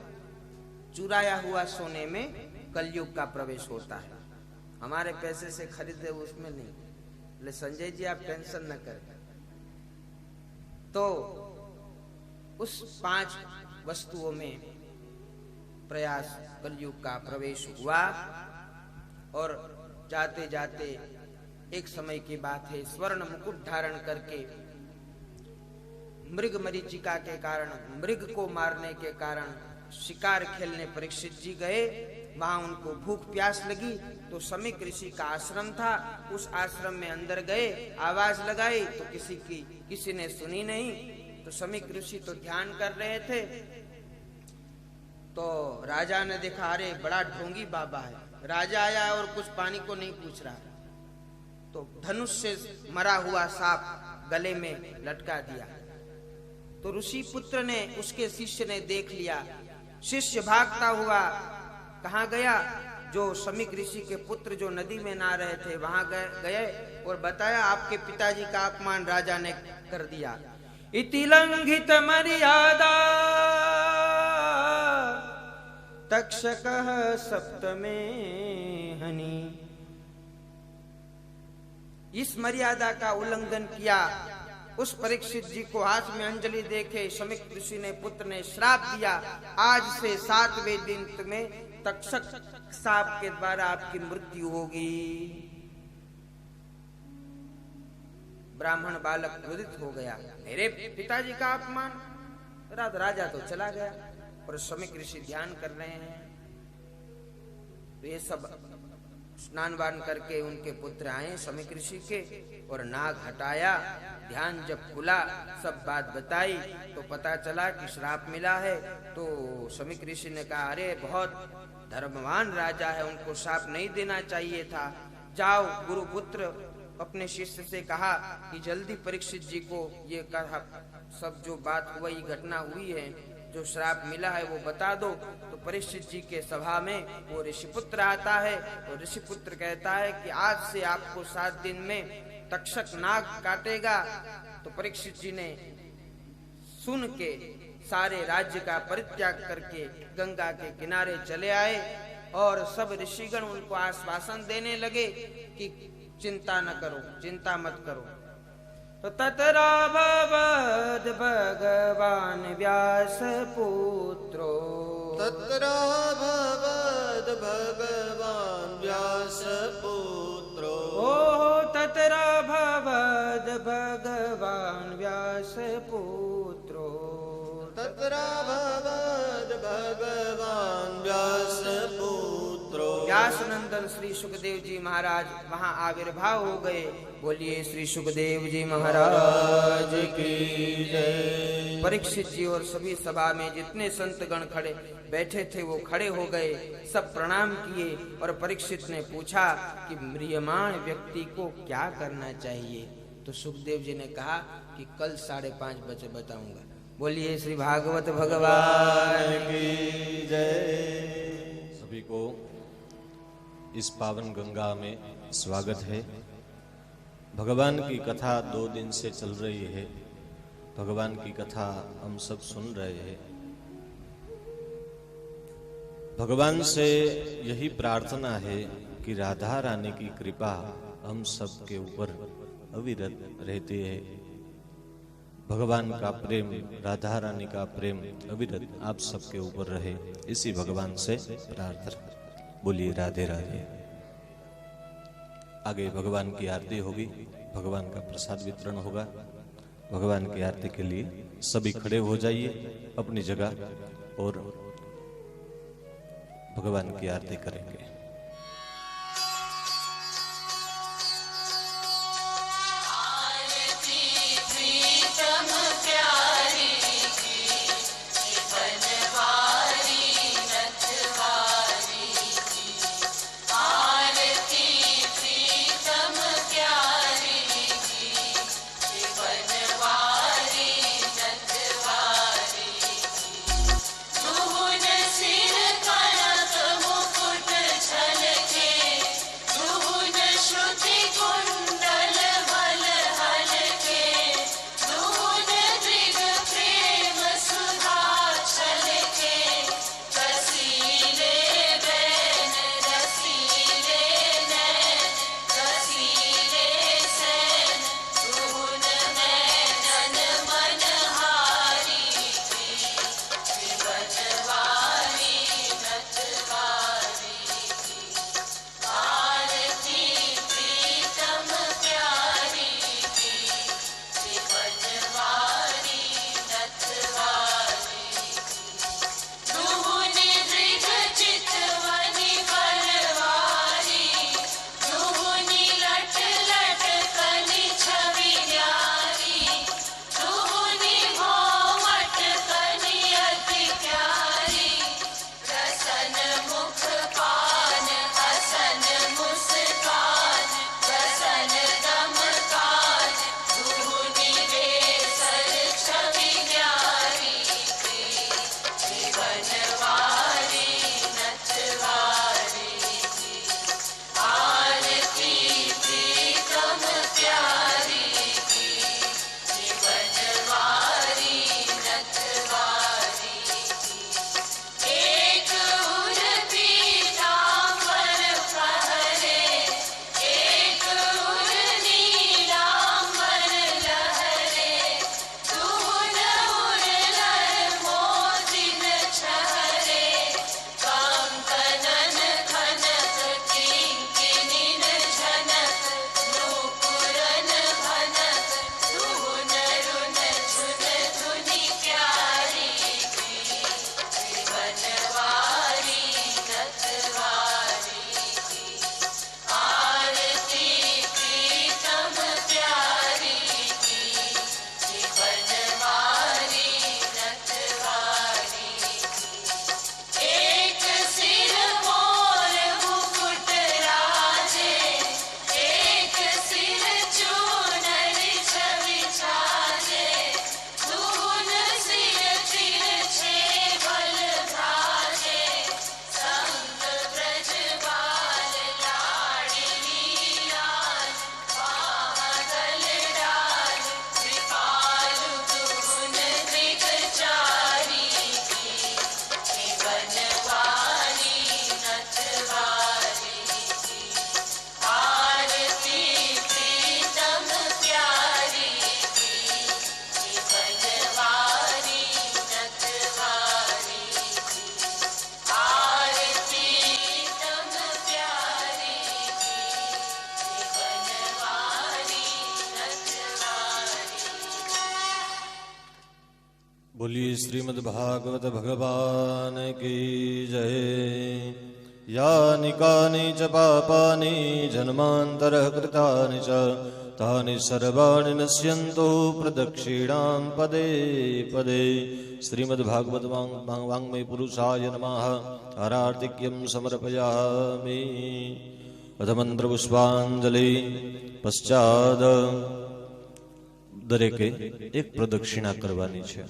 चुराया हुआ सोने में कलयुग का प्रवेश होता है। हमारे पैसे से खरीदे उसमें नहीं। ले संजय जी आप टेंशन न करें। तो उस 5 वस्तुओं में प्रयास कलयुग का प्रवेश हुआ और जाते जाते एक समय की बात है, स्वर्ण मुकुट धारण करके मृग मरीचिका के कारण, मृग को मारने के कारण शिकार खेलने परीक्षित जी गए। वहां उनको भूख प्यास लगी तो समीक ऋषि का आश्रम था, उस आश्रम में अंदर गए, आवाज लगाई तो किसी ने सुनी नहीं। तो समीक ऋषि तो ध्यान कर रहे थे, तो राजा ने देखा, अरे बड़ा ढोंगी बाबा है। राजा आया और कुछ पानी को नहीं पूछ रहा, तो धनुष से मरा हुआ सांप गले में लटका दिया। तो ऋषि पुत्र ने, उसके शिष्य ने देख लिया, शिष्य भागता हुआ कहाँ गया, जो समीक ऋषि के पुत्र जो नदी में नहा रहे थे वहां गए और बताया, आपके पिताजी का अपमान राजा ने कर दिया। इति लंघित मर्यादा तक्षकः सप्तमे हनि। इस मर्यादा का उल्लंघन किया। उस परीक्षित जी को हाथ में अंजलि देखे समीक ऋषि ने, पुत्र ने श्राप दिया, आज से 7वें दिन तुम्हें तक्षक सांप के द्वारा आपकी मृत्यु होगी। ब्राह्मण बालक क्रोधित हो गया, मेरे पिताजी का अपमान। राजा तो चला गया और समीक ऋषि ध्यान कर रहे हैं। तो ये सब स्नान वान करके उनके पुत्र आए समीक ऋषि के, और नाग हटाया, ध्यान जब खुला, सब बात बताई तो पता चला कि श्राप मिला है। तो समीक ऋषि ने कहा, अरे बहुत धर्मवान राजा है, उनको श्राप नहीं देना चाहिए था। जाओ, गुरुपुत्र अपने शिष्य से कहा कि जल्दी परीक्षित जी को ये कहा, सब जो बात हुई, घटना हुई है, जो श्राप मिला है वो बता दो। तो परीक्षित जी के सभा में वो ऋषिपुत्र आता है और ऋषिपुत्र कहता है कि आज से आपको 7 दिन में तक्षक नाग काटेगा। तो परीक्षित जी ने सुन के सारे राज्य का परित्याग करके गंगा के किनारे चले आए और सब ऋषिगण उनको आश्वासन देने लगे कि चिंता न करो, चिंता मत करो। तो ततरा भवद भगवान व्यास पुत्रो, ततरा भवद भगवान व्यास पुत्रो, ओ ततरा भवद भगवान व्यास पुत्रो, ततरा भवद भगवान व्यास पुत्रो। व्यास नंदन श्री सुखदेव जी महाराज वहां आविर्भाव हो गए। बोलिए श्री सुखदेव जी महाराज की जय। परीक्षित जी और सभी सभा में जितने संतगण खड़े बैठे थे वो खड़े हो गए, सब प्रणाम किए और परीक्षित ने पूछा कि म्रियमाण व्यक्ति को क्या करना चाहिए। तो सुखदेव जी ने कहा कि कल 5:30 बजे बताऊंगा। बोलिए श्री भागवत भगवान की जय। सभी को इस पावन गंगा में स्वागत है। भगवान की कथा 2 दिन से चल रही है। भगवान की कथा हम सब सुन रहे हैं। भगवान से यही प्रार्थना है कि राधा रानी की कृपा हम सब के ऊपर अविरत रहती है। भगवान का प्रेम, राधा रानी का प्रेम अविरत आप सबके ऊपर रहे, इसी भगवान से प्रार्थना। बोलिए राधे राधे। आगे भगवान की आरती होगी, भगवान का प्रसाद वितरण होगा। भगवान की आरती के लिए सभी खड़े हो जाइए अपनी जगह और भगवान की आरती करेंगे। सिर कनक मुकुट बोलिए श्रीमद् भागवत भगवान की जय। यानि कानि च पापानि जन्मान्तरः कृतानि च तानि सर्वाणि नश्यन्तु प्रदक्षिणां पदे पदे। श्रीमद्भागवत वाङ्मय पुरुषाय नमः। आरार्तिक्यं समर्पयामि। अथ मंत्रपुष्पांजलि पश्चात दरेके एक प्रदक्षिणा करवानी है।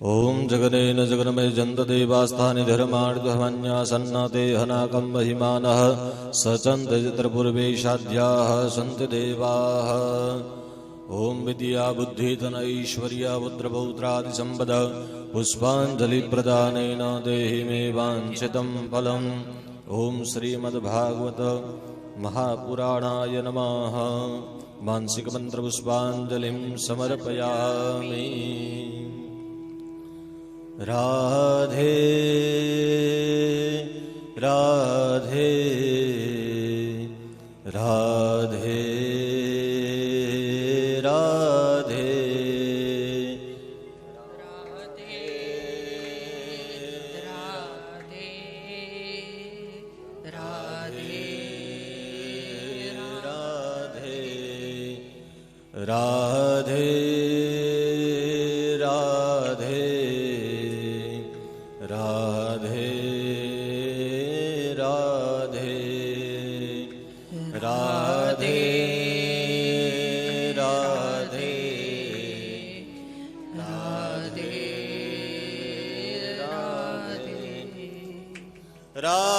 ओम जगनेन जगन्मय जंत देवास्थानि धर्माणि हनाकं महिमानः सचन्त त्रिपुर्वेशाद्याः सन्ति देवाः। ओम विद्या बुद्धि धन ऐश्वर्य पुत्र पौत्रादि संपद पुष्पांजलि प्रदानेन देहि मे वाञ्छितं फलम्। ओम श्रीमद्भागवत महापुराणाय नमः। मानसिक मंत्र पुष्पांजलिं समर्पयामि। राधे राधे राधे राधे राधे राधे राधे राधे राधे राधे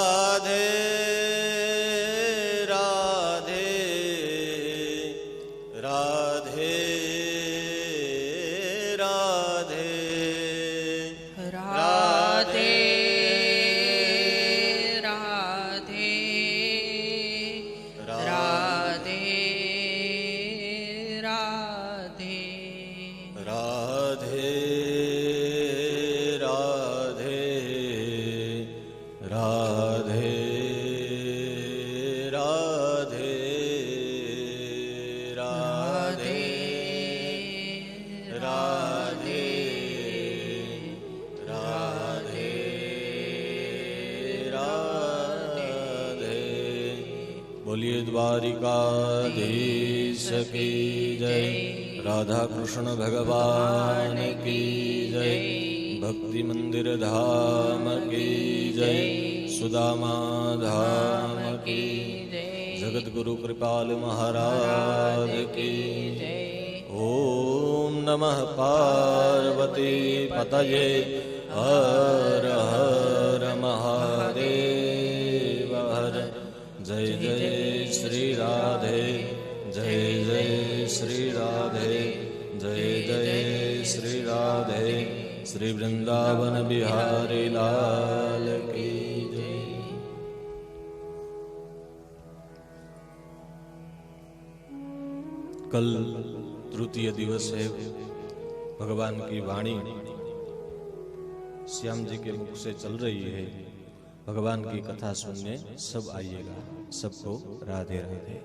राधे राधे राधे बोलिए द्वारिकाधीश की जय। राधा कृष्ण भगवान की जय। भक्ति मंदिर धाम की जय। सुदामा धाम की जय। जगत गुरु कृपाल महाराज की जय। ओम नमः पार्वती पतये हर हर महादेव हर। जय जय श्री राधे जय जय श्री राधे जय जय श्री राधे। श्री वृंदावन बिहारी लाल की जय। कल तृतीय दिवस है। भगवान की वाणी श्याम जी के मुख से चल रही है। भगवान की कथा सुनने सब आइएगा। सबको राधे राधे।